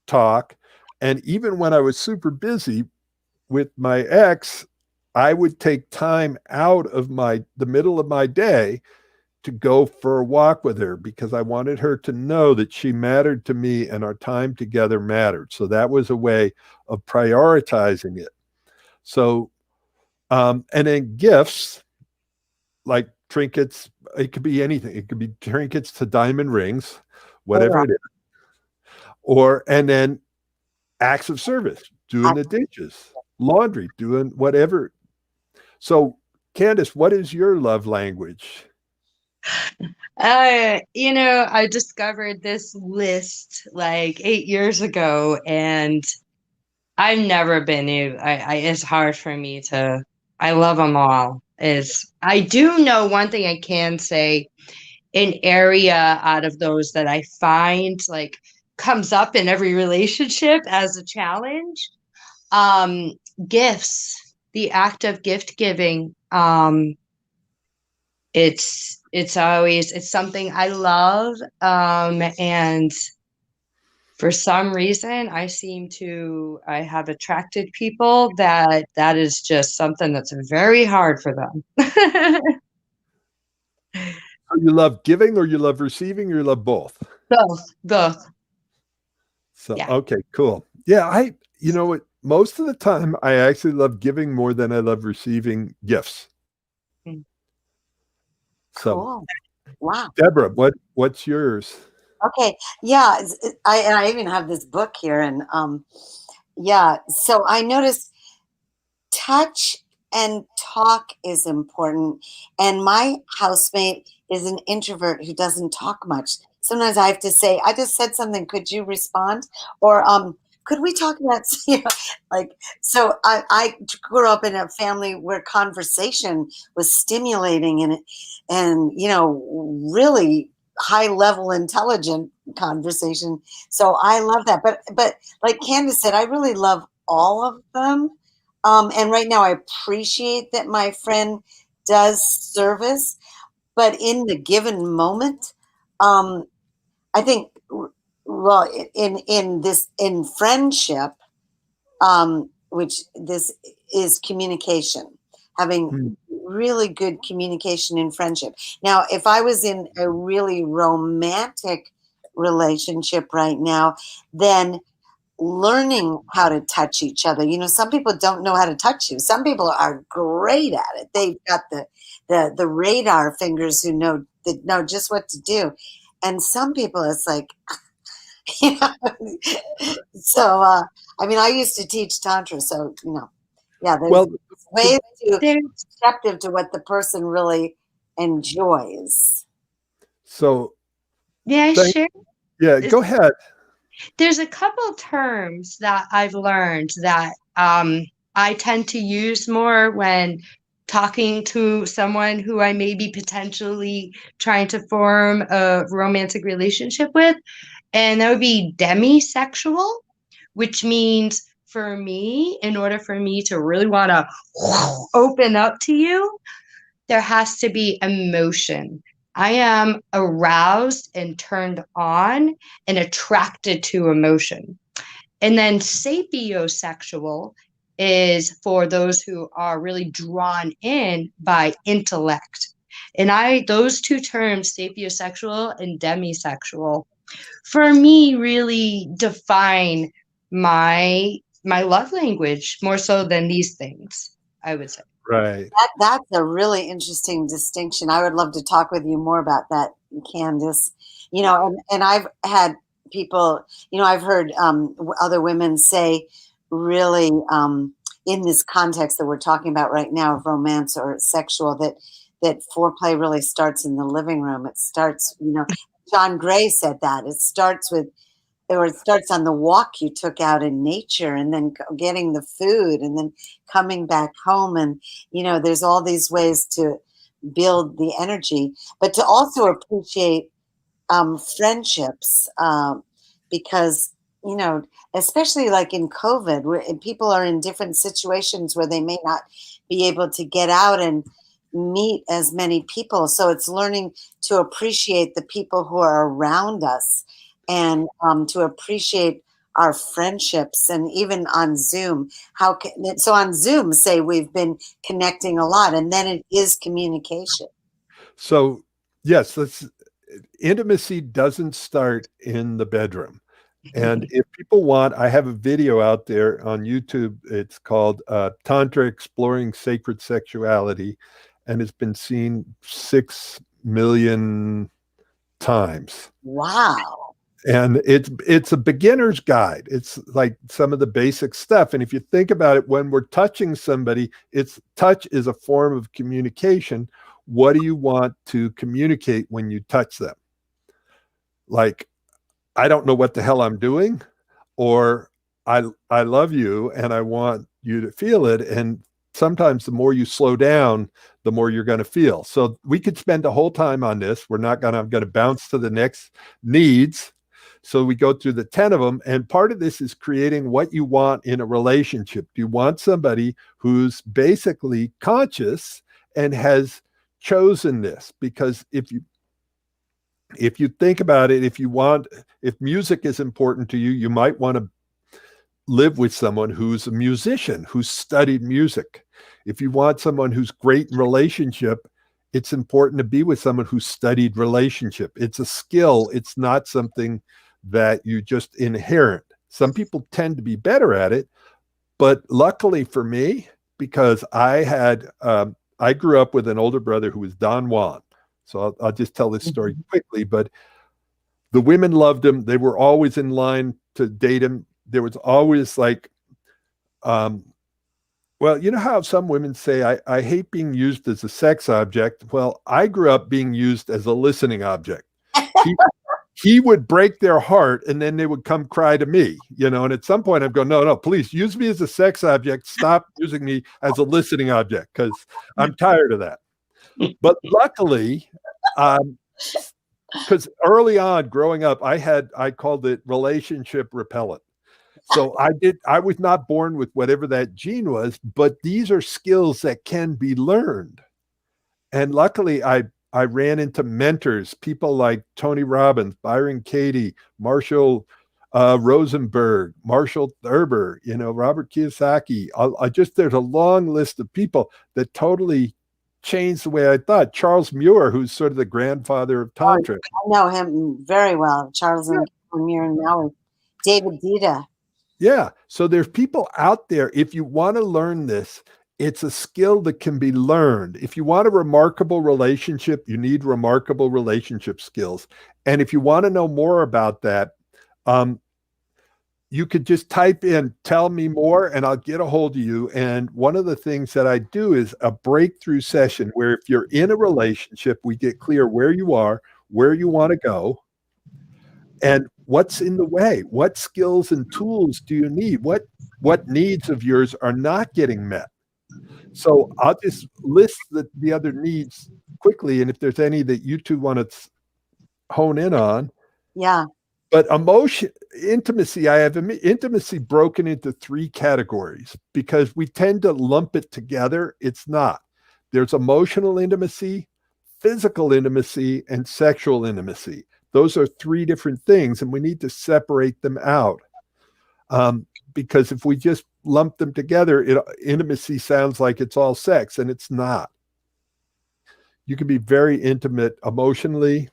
Speaker 1: talk. And even when I was super busy with my ex, I would take time out of the middle of my day to go for a walk with her, because I wanted her to know that she mattered to me and our time together mattered. So that was a way of prioritizing it. So, and then gifts, like trinkets, it could be anything. It could be trinkets to diamond rings, whatever it is. And then acts of service, doing the dishes, laundry, doing whatever. So, Candace, what is your love language?
Speaker 2: I discovered this list like 8 years ago, and I've never been it's hard for me to, I love them all. I do know one thing I can say, an area out of those that I find like comes up in every relationship as a challenge, gifts, the act of gift giving. It's something I love, and for some reason I have attracted people that is just something that's very hard for them.
Speaker 1: You love giving, or you love receiving, or you love both?
Speaker 2: Both.
Speaker 1: So yeah. Okay, cool. Yeah, you know what, most of the time I actually love giving more than I love receiving gifts. So
Speaker 3: cool. Wow.
Speaker 1: Deborah, what's yours?
Speaker 3: Okay. Yeah. I even have this book here, and so I noticed touch and talk is important. And my housemate is an introvert who doesn't talk much. Sometimes I have to say, I just said something, could you respond? Or could we talk about, like, so I grew up in a family where conversation was stimulating and really high level intelligent conversation. So I love that. But like Candace said, I really love all of them. And right now I appreciate that my friend does service, but in the given moment, I think, well, in friendship, which this is communication, having really good communication in friendship. Now, if I was in a really romantic relationship right now, then learning how to touch each other. Some people don't know how to touch you. Some people are great at it. They've got the radar fingers who know just what to do. And some people, it's like, so, I used to teach Tantra, so, yeah, there's ways to be receptive to what the person really enjoys.
Speaker 1: So,
Speaker 2: yeah, sure.
Speaker 1: Yeah, go ahead.
Speaker 2: There's a couple terms that I've learned that I tend to use more when talking to someone who I may be potentially trying to form a romantic relationship with. And that would be demisexual, which means for me, in order for me to really want to open up to you, there has to be emotion. I am aroused and turned on and attracted to emotion. And then sapiosexual is for those who are really drawn in by intellect. And those two terms, sapiosexual and demisexual, for me really define my love language more so than these things, I would say.
Speaker 1: Right.
Speaker 3: That's a really interesting distinction. I would love to talk with you more about that, Candace. And I've had people, I've heard other women say really in this context that we're talking about right now of romance or sexual, that foreplay really starts in the living room. It starts, John Gray said that. It starts on the walk you took out in nature, and then getting the food, and then coming back home. And, there's all these ways to build the energy, but to also appreciate friendships, because, especially like in COVID, where people are in different situations where they may not be able to get out and meet as many people. So it's learning to appreciate the people who are around us, and to appreciate our friendships. And even on Zoom, so on Zoom, say we've been connecting a lot, and then it is communication.
Speaker 1: So yes, intimacy doesn't start in the bedroom. And if people want, I have a video out there on YouTube. It's called Tantra Exploring Sacred Sexuality, and it's been seen 6 million times.
Speaker 3: Wow.
Speaker 1: And it's a beginner's guide. It's like some of the basic stuff. And if you think about it, when we're touching somebody, touch is a form of communication. What do you want to communicate when you touch them? Like, I don't know what the hell I'm doing, or I love you and I want you to feel it. And sometimes the more you slow down, the more you're going to feel. So we could spend the whole time on this. I'm going to bounce to the next needs. So we go through the 10 of them. And part of this is creating what you want in a relationship. Do you want somebody who's basically conscious and has chosen this? Because if you think about it, if music is important to you, you might want to live with someone who's a musician, who's studied music. If you want someone who's great in relationship, it's important to be with someone who's studied relationship. It's a skill. It's not something that you just inherit. Some people tend to be better at it, but luckily for me, because I grew up with an older brother who was Don Juan. So I'll just tell this story quickly, but the women loved him. They were always in line to date him. There was always like Well, you know how some women say, I hate being used as a sex object. Well, I grew up being used as a listening object. He, he would break their heart and then they would come cry to me, and at some point I'd go, no, no, please use me as a sex object. Stop using me as a listening object because I'm tired of that. But luckily, because early on growing up, I called it relationship repellent. So I was not born with whatever that gene was, but these are skills that can be learned. And luckily I ran into mentors, people like Tony Robbins, Byron Katie, Marshall Rosenberg, Marshall Thurber, Robert Kiyosaki. There's a long list of people that totally changed the way I thought. Charles Muir, who's sort of the grandfather of Tantra.
Speaker 3: I know him very well. Charles and Muir and Maui. David Dita.
Speaker 1: Yeah. So there's people out there. If you want to learn this, it's a skill that can be learned. If you want a remarkable relationship, you need remarkable relationship skills. And if you want to know more about that, you could just type in, tell me more, and I'll get a hold of you. And one of the things that I do is a breakthrough session where if you're in a relationship, we get clear where you are, where you want to go, and what's in the way. What skills and tools do you need? What needs of yours are not getting met? So I'll just list the other needs quickly, and if there's any that you two want to hone in on.
Speaker 3: Yeah.
Speaker 1: But intimacy, I have intimacy broken into 3 categories because we tend to lump it together. It's not. There's emotional intimacy, physical intimacy, and sexual intimacy. Those are 3 different things, and we need to separate them out. Because if we just lump them together, intimacy sounds like it's all sex, and it's not. You can be very intimate emotionally,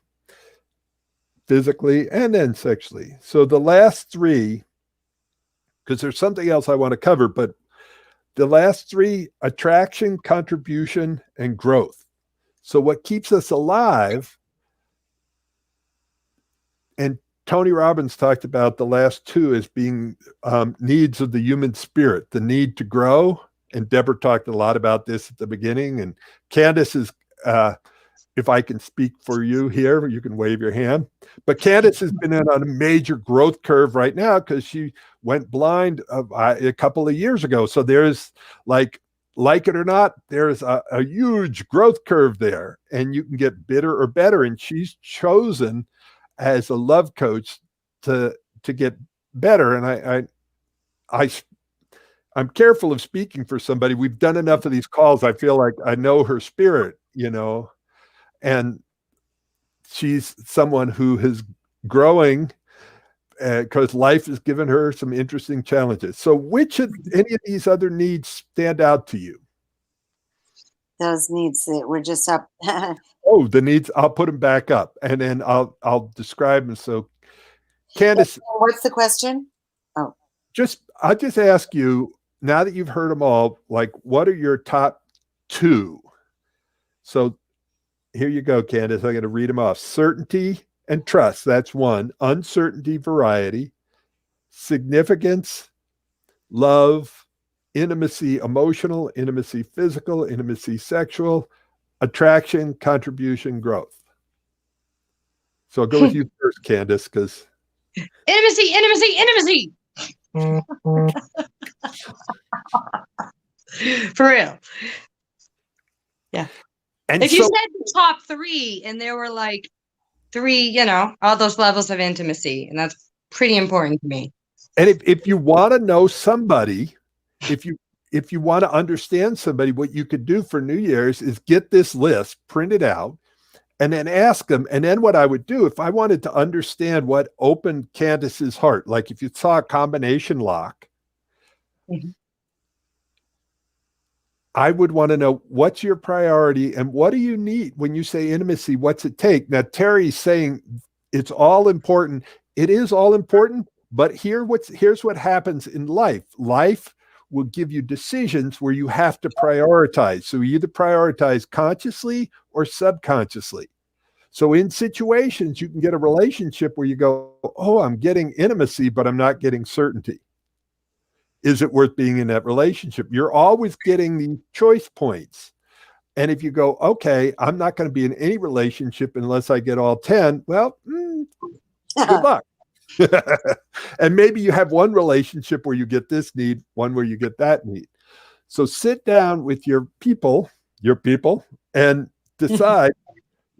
Speaker 1: physically, and then sexually. So the last 3, because there's something else I want to cover, but the last 3, attraction, contribution, and growth. So what keeps us alive, and Tony Robbins talked about the last 2 as being needs of the human spirit, the need to grow. And Deborah talked a lot about this at the beginning. And Candace is, if I can speak for you here, you can wave your hand. But Candace has been on a major growth curve right now because she went blind a couple of years ago. So there's like it or not, there's a huge growth curve there, and you can get bitter or better. And she's chosen as a love coach to get better. And I'm careful of speaking for somebody. We've done enough of these calls. I feel like I know her spirit, and she's someone who is growing because life has given her some interesting challenges. So which of any of these other needs stand out to you?
Speaker 3: Those needs that were just up.
Speaker 1: Oh, the needs, I'll put them back up and then I'll describe them. So Candace,
Speaker 3: what's the question? Oh,
Speaker 1: I'll just ask you, now that you've heard them all, like, what are your top 2? So here you go, Candace. I'm going to read them off. Certainty and trust. That's 1. Uncertainty, variety, significance, love, intimacy, emotional, intimacy, physical, intimacy, sexual, attraction, contribution, growth. So I'll go with you first, Candace, because
Speaker 2: intimacy. For real. Yeah.
Speaker 1: And
Speaker 2: if you said the top 3 and there were like 3, all those levels of intimacy, and that's pretty important to me.
Speaker 1: And if you want to know somebody, if you want to understand somebody, what you could do for New Year's is get this list, print it out, and then ask them. And then what I would do, if I wanted to understand what opened Candace's heart, like if you saw a combination lock, I would want to know what's your priority and what do you need when you say intimacy, what's it take? Now, Terry's saying it's all important. It is all important, but here's what happens in life. Life will give you decisions where you have to prioritize. So you either prioritize consciously or subconsciously. So in situations, you can get a relationship where you go, oh, I'm getting intimacy, but I'm not getting certainty. is it worth being in that relationship? You're always getting these choice points. And if you go, okay, I'm not going to be in any relationship unless I get all 10, well, good luck. And maybe you have one relationship where you get this need, one where you get that need. So sit down with your people, and decide,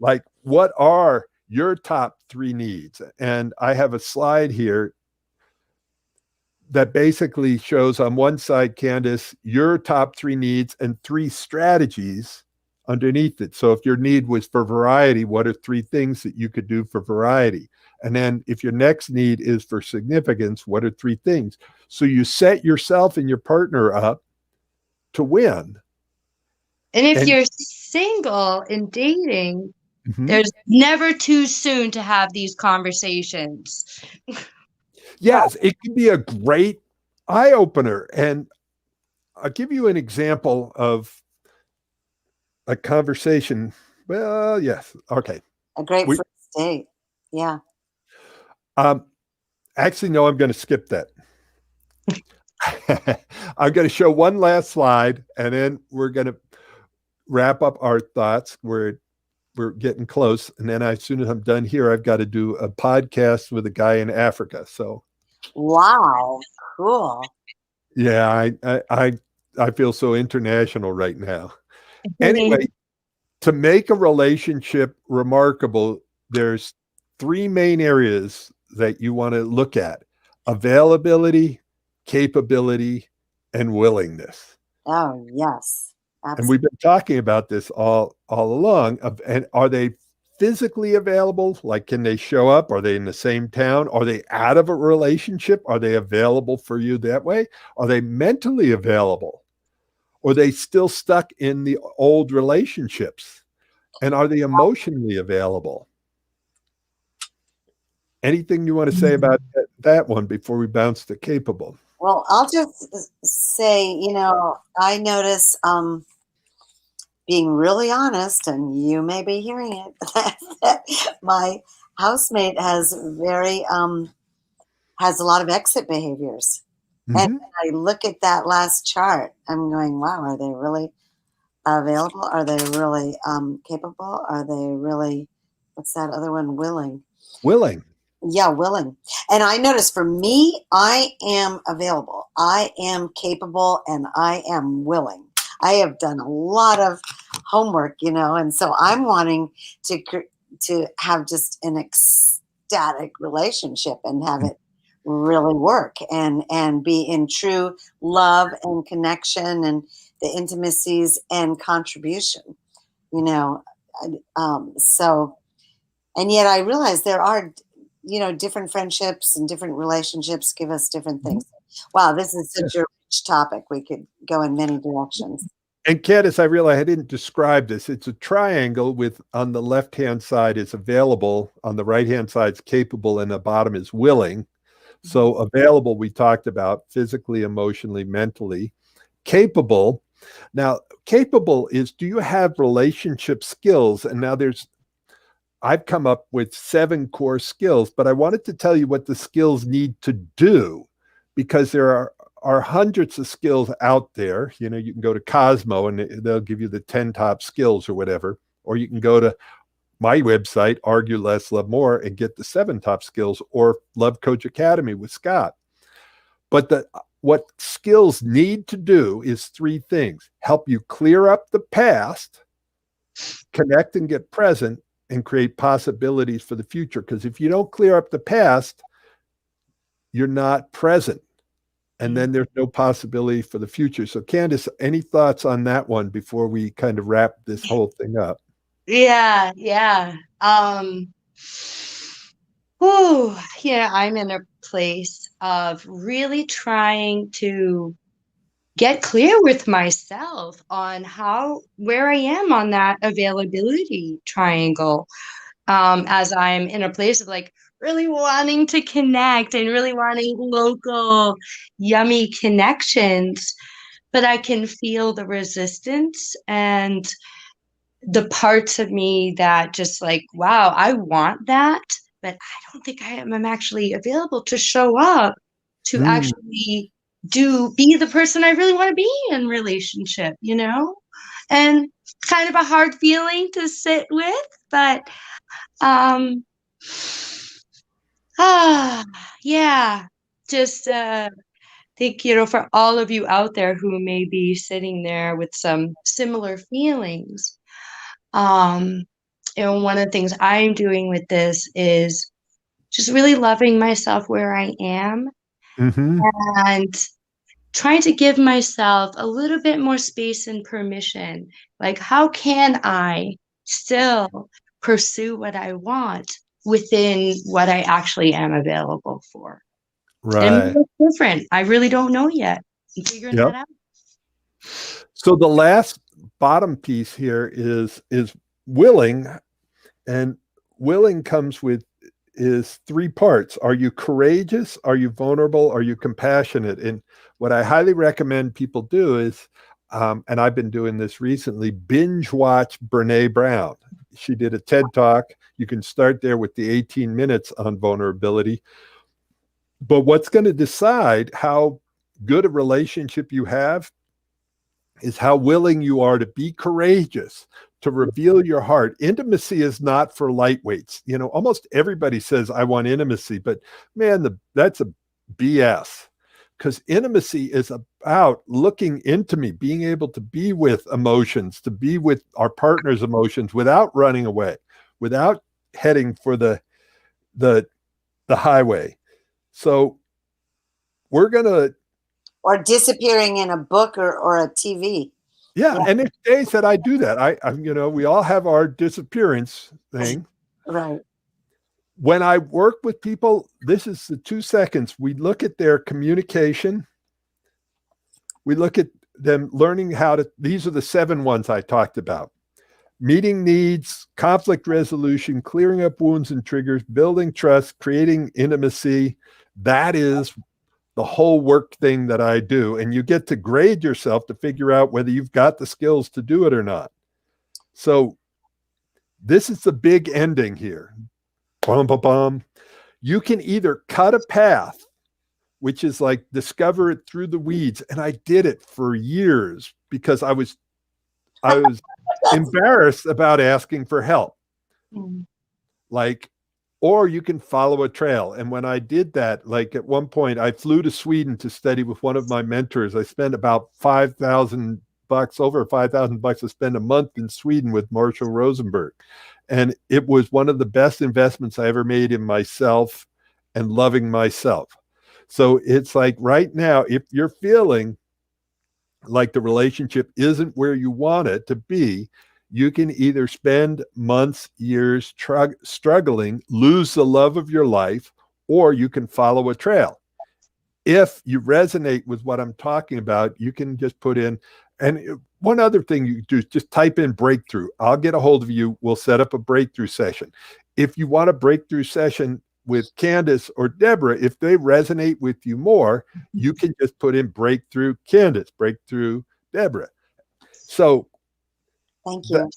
Speaker 1: like, what are your top 3 needs? And I have a slide here that basically shows on one side, Candace, your top 3 needs and 3 strategies underneath it. So if your need was for variety, what are 3 things that you could do for variety? And then if your next need is for significance, what are 3 things? So you set yourself and your partner up to win.
Speaker 2: And if you're single and dating,
Speaker 1: mm-hmm.
Speaker 2: there's never too soon to have these conversations.
Speaker 1: Yes, it can be a great eye opener. And I'll give you an example of a conversation. Well, yes. Okay.
Speaker 3: A great first date. Yeah.
Speaker 1: Actually, no, I'm going to skip that. I'm going to show one last slide, and then we're going to wrap up our thoughts. We're getting close. And then as soon as I'm done here, I've got to do a podcast with a guy in Africa. So,
Speaker 3: wow, cool.
Speaker 1: Yeah, I feel so international right now. Anyway, to make a relationship remarkable, there's 3 main areas that you want to look at: availability, capability, and willingness.
Speaker 3: Oh, yes. Absolutely.
Speaker 1: And we've been talking about this all along. And are they physically available? Like, can they show up? Are they in the same town? Are they out of a relationship? Are they available for you that way? Are they mentally available? Or are they still stuck in the old relationships? And are they emotionally available? Anything you want to say about that one before we bounce to capable?
Speaker 3: Well, I'll just say, I notice being really honest, and you may be hearing it, my housemate has has a lot of exit behaviors. Mm-hmm. And when I look at that last chart, I'm going, wow, are they really available? Are they really capable? Are they really, what's that other one, willing?
Speaker 1: Willing.
Speaker 3: Yeah, willing. And I notice for me, I am available. I am capable, and I am willing. I have done a lot of homework, and so I'm wanting to have just an ecstatic relationship and have it really work and be in true love and connection and the intimacies and contribution, so, and yet I realize there are, different friendships and different relationships give us different things. Wow, this is such a rich topic. We could go in many directions.
Speaker 1: And Candace, I realize I didn't describe this. It's a triangle with, on the left-hand side is available, on the right-hand side is capable, and the bottom is willing. So available, we talked about physically, emotionally, mentally. Capable. Now, capable is, do you have relationship skills? And now I've come up with 7 core skills, but I wanted to tell you what the skills need to do, because there are hundreds of skills out there. You can go to Cosmo and they'll give you the 10 top skills or whatever, or you can go to my website, Argue Less, Love More, and get the 7 top skills, or Love Coach Academy with Scott. But what skills need to do is 3 things: help you clear up the past, connect and get present, and create possibilities for the future. Because if you don't clear up the past, you're not present. And then there's no possibility for the future. So Candace, any thoughts on that one before we kind of wrap this whole thing up?
Speaker 2: Yeah. I'm in a place of really trying to get clear with myself on where I am on that availability triangle. As I'm in a place of like really wanting to connect and really wanting local yummy connections, but I can feel the resistance and the parts of me that just like, wow, I want that, but I don't think I'm actually available to show up to actually be the person I really want to be in relationship, and kind of a hard feeling to sit with, but yeah, just think, for all of you out there who may be sitting there with some similar feelings, one of the things I'm doing with this is just really loving myself where I am,
Speaker 1: Mm-hmm.
Speaker 2: and trying to give myself a little bit more space and permission. Like, how can I still pursue what I want within what I actually am available for? And
Speaker 1: Right.
Speaker 2: it's different. I really don't know yet. I'm figuring
Speaker 1: Yep.
Speaker 2: that out.
Speaker 1: So the last bottom piece here is willing, and willing comes with is three parts. Are you courageous? Are you vulnerable? Are you compassionate? And what I highly recommend people do is, and I've been doing this recently, binge watch Brene Brown. She did a TED Talk. You can start there with the 18 minutes on vulnerability. But what's going to decide how good a relationship you have is how willing you are to be courageous, to reveal your heart. Intimacy is not for lightweights. Almost everybody says, I want intimacy, but man, that's a BS, because intimacy is about looking into me, being able to be with emotions, to be with our partner's emotions without running away, without heading for the highway. So we're going to,
Speaker 3: or disappearing in a book or a TV.
Speaker 1: yeah. And there's days that I do that. I we all have our disappearance thing.
Speaker 3: Right.
Speaker 1: When I work with people, this is the 2 seconds. We look at their communication. We look at them learning these are the 7 ones I talked about: meeting needs, conflict resolution, clearing up wounds and triggers, building trust, creating intimacy. That is the whole work thing that I do. And you get to grade yourself to figure out whether you've got the skills to do it or not. So this is the big ending here. Bum, bum, bum. You can either cut a path, which is like discover it through the weeds. And I did it for years because I was embarrassed about asking for help. Or you can follow a trail. And when I did that, at one point, I flew to Sweden to study with one of my mentors. I spent about $5,000, over $5,000 to spend a month in Sweden with Marshall Rosenberg. And it was one of the best investments I ever made in myself and loving myself. So it's like right now, if you're feeling like the relationship isn't where you want it to be, you can either spend months, years struggling, lose the love of your life, or you can follow a trail. If you resonate with what I'm talking about, you can just put in, and one other thing you do is just type in breakthrough. I'll get a hold of you. We'll set up a breakthrough session. If you want a breakthrough session with Candace or Deborah, if they resonate with you more, you can just put in breakthrough Candace, breakthrough Deborah. So
Speaker 3: thank you.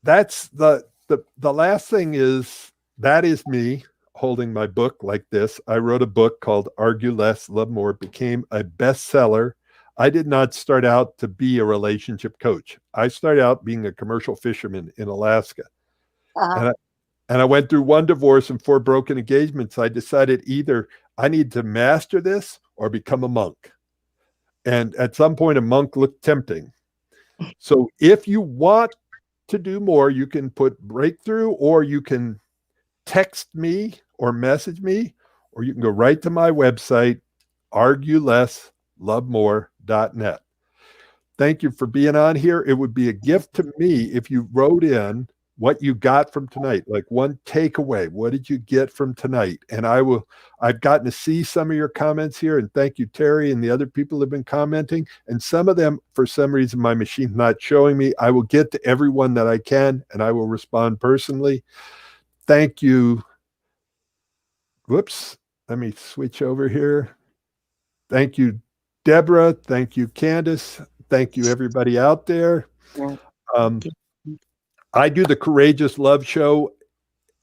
Speaker 1: That's the last thing is, that is me holding my book like this. I wrote a book called Argue Less, Love More. It became a bestseller. I did not start out to be a relationship coach. I started out being a commercial fisherman in Alaska. And I went through 1 divorce and 4 broken engagements. I decided either I need to master this or become a monk. And at some point, a monk looked tempting. So if you want to do more, you can put breakthrough, or you can text me or message me, or you can go right to my website, arguelesslovemore.net. Thank you for being on here. It would be a gift to me if you wrote in what you got from tonight, like one takeaway. What did you get from tonight? And I've gotten to see some of your comments here, and thank you, Terry, and the other people have been commenting. And some of them, for some reason, my machine's not showing me. I will get to everyone that I can, and I will respond personally. Thank you. Whoops. Let me switch over here. Thank you, Deborah. Thank you, Candace. Thank you, everybody out there. I do the Courageous Love Show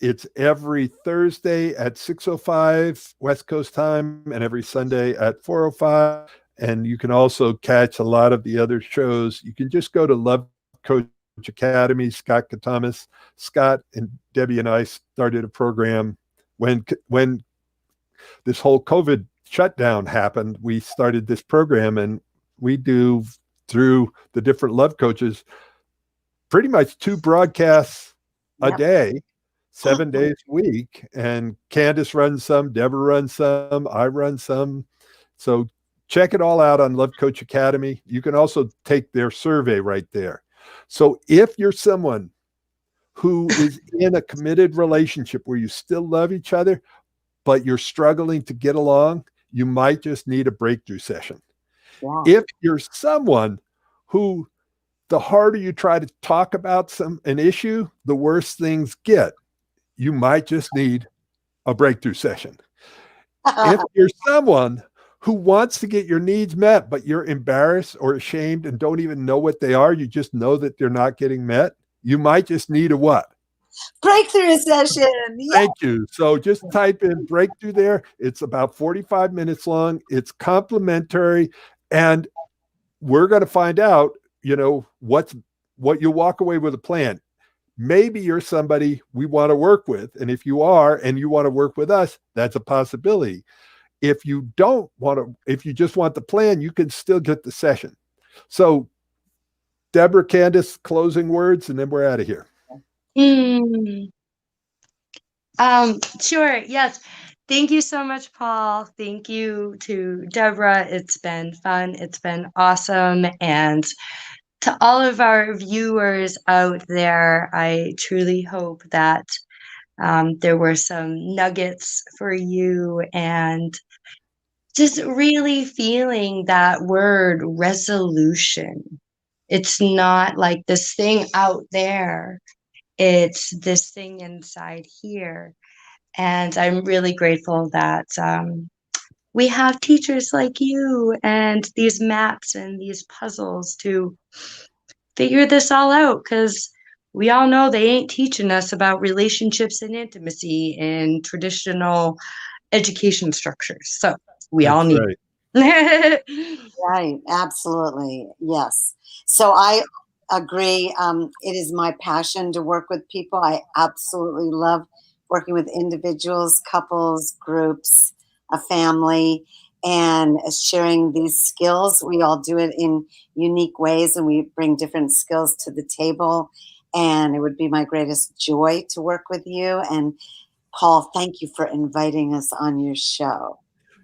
Speaker 1: It's every Thursday at 6:05 West Coast time and every Sunday at 4:05. And you can also catch a lot of the other shows. You can just go to Love Coach Academy. Scott Katamas, Scott and Debbie and I started a program when this whole COVID shutdown happened. We started this program, and we do through the different love coaches pretty much 2 broadcasts a day, 7 days a week. And Candace runs some, Deborah runs some, I run some. So check it all out on Love Coach Academy. You can also take their survey right there. So if you're someone who is in a committed relationship where you still love each other, but you're struggling to get along, you might just need a breakthrough session. Yeah. If you're someone who, the harder you try to talk about an issue, the worse things get, you might just need a breakthrough session. If you're someone who wants to get your needs met, but you're embarrassed or ashamed and don't even know what they are, you just know that they're not getting met, you might just need a what?
Speaker 3: Breakthrough session.
Speaker 1: Yeah. Thank you. So just type in breakthrough there. It's about 45 minutes long. It's complimentary. And we're going to find out, what you walk away with a plan. Maybe you're somebody we want to work with. And if you are, and you want to work with us, that's a possibility. If you don't want to, if you just want the plan, you can still get the session. So Deborah, Candace, closing words, and then we're out of here.
Speaker 2: Sure. Yes. Thank you so much, Paul. Thank you to Deborah. It's been fun. It's been awesome. And to all of our viewers out there, I truly hope that there were some nuggets for you, and just really feeling that word resolution. It's not like this thing out there. It's this thing inside here. And I'm really grateful that we have teachers like you and these maps and these puzzles to figure this all out, because we all know they ain't teaching us about relationships and intimacy in traditional education structures. So we all need
Speaker 1: it.
Speaker 3: Right. Absolutely. Yes. So I agree. It is my passion to work with people. I absolutely love working with individuals, couples, groups, a family, and sharing these skills. We all do it in unique ways, and we bring different skills to the table. And it would be my greatest joy to work with you. And Paul, thank you for inviting us on your show.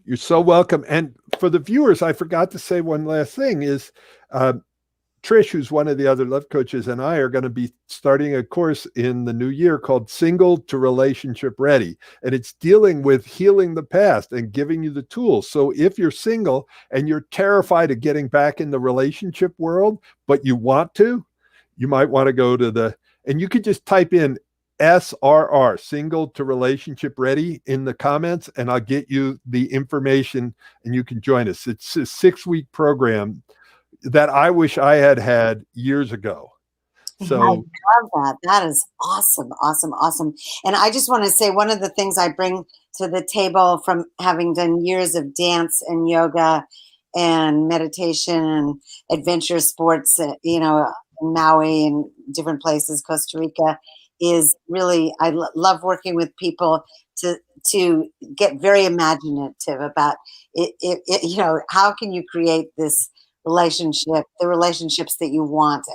Speaker 1: You're so welcome. And for the viewers, I forgot to say one last thing is, Trish, who's one of the other love coaches, and I are going to be starting a course in the new year called Single to Relationship Ready. And it's dealing with healing the past and giving you the tools. So if you're single and you're terrified of getting back in the relationship world, but you want to, you might want to go to and you could just type in SRR, Single to Relationship Ready, in the comments, and I'll get you the information and you can join us. It's a 6-week program that I wish I had years ago. So
Speaker 3: I love that. That is awesome, awesome, awesome. And I just want to say, one of the things I bring to the table from having done years of dance and yoga and meditation and adventure sports, in Maui and different places, Costa Rica, is really, I love working with people to get very imaginative about it. How can you create this relationship, the relationships that you want,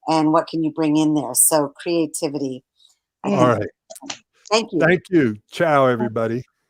Speaker 3: and what can you bring in there? So creativity.
Speaker 1: All right.
Speaker 3: Thank you.
Speaker 1: Thank you. Ciao, everybody.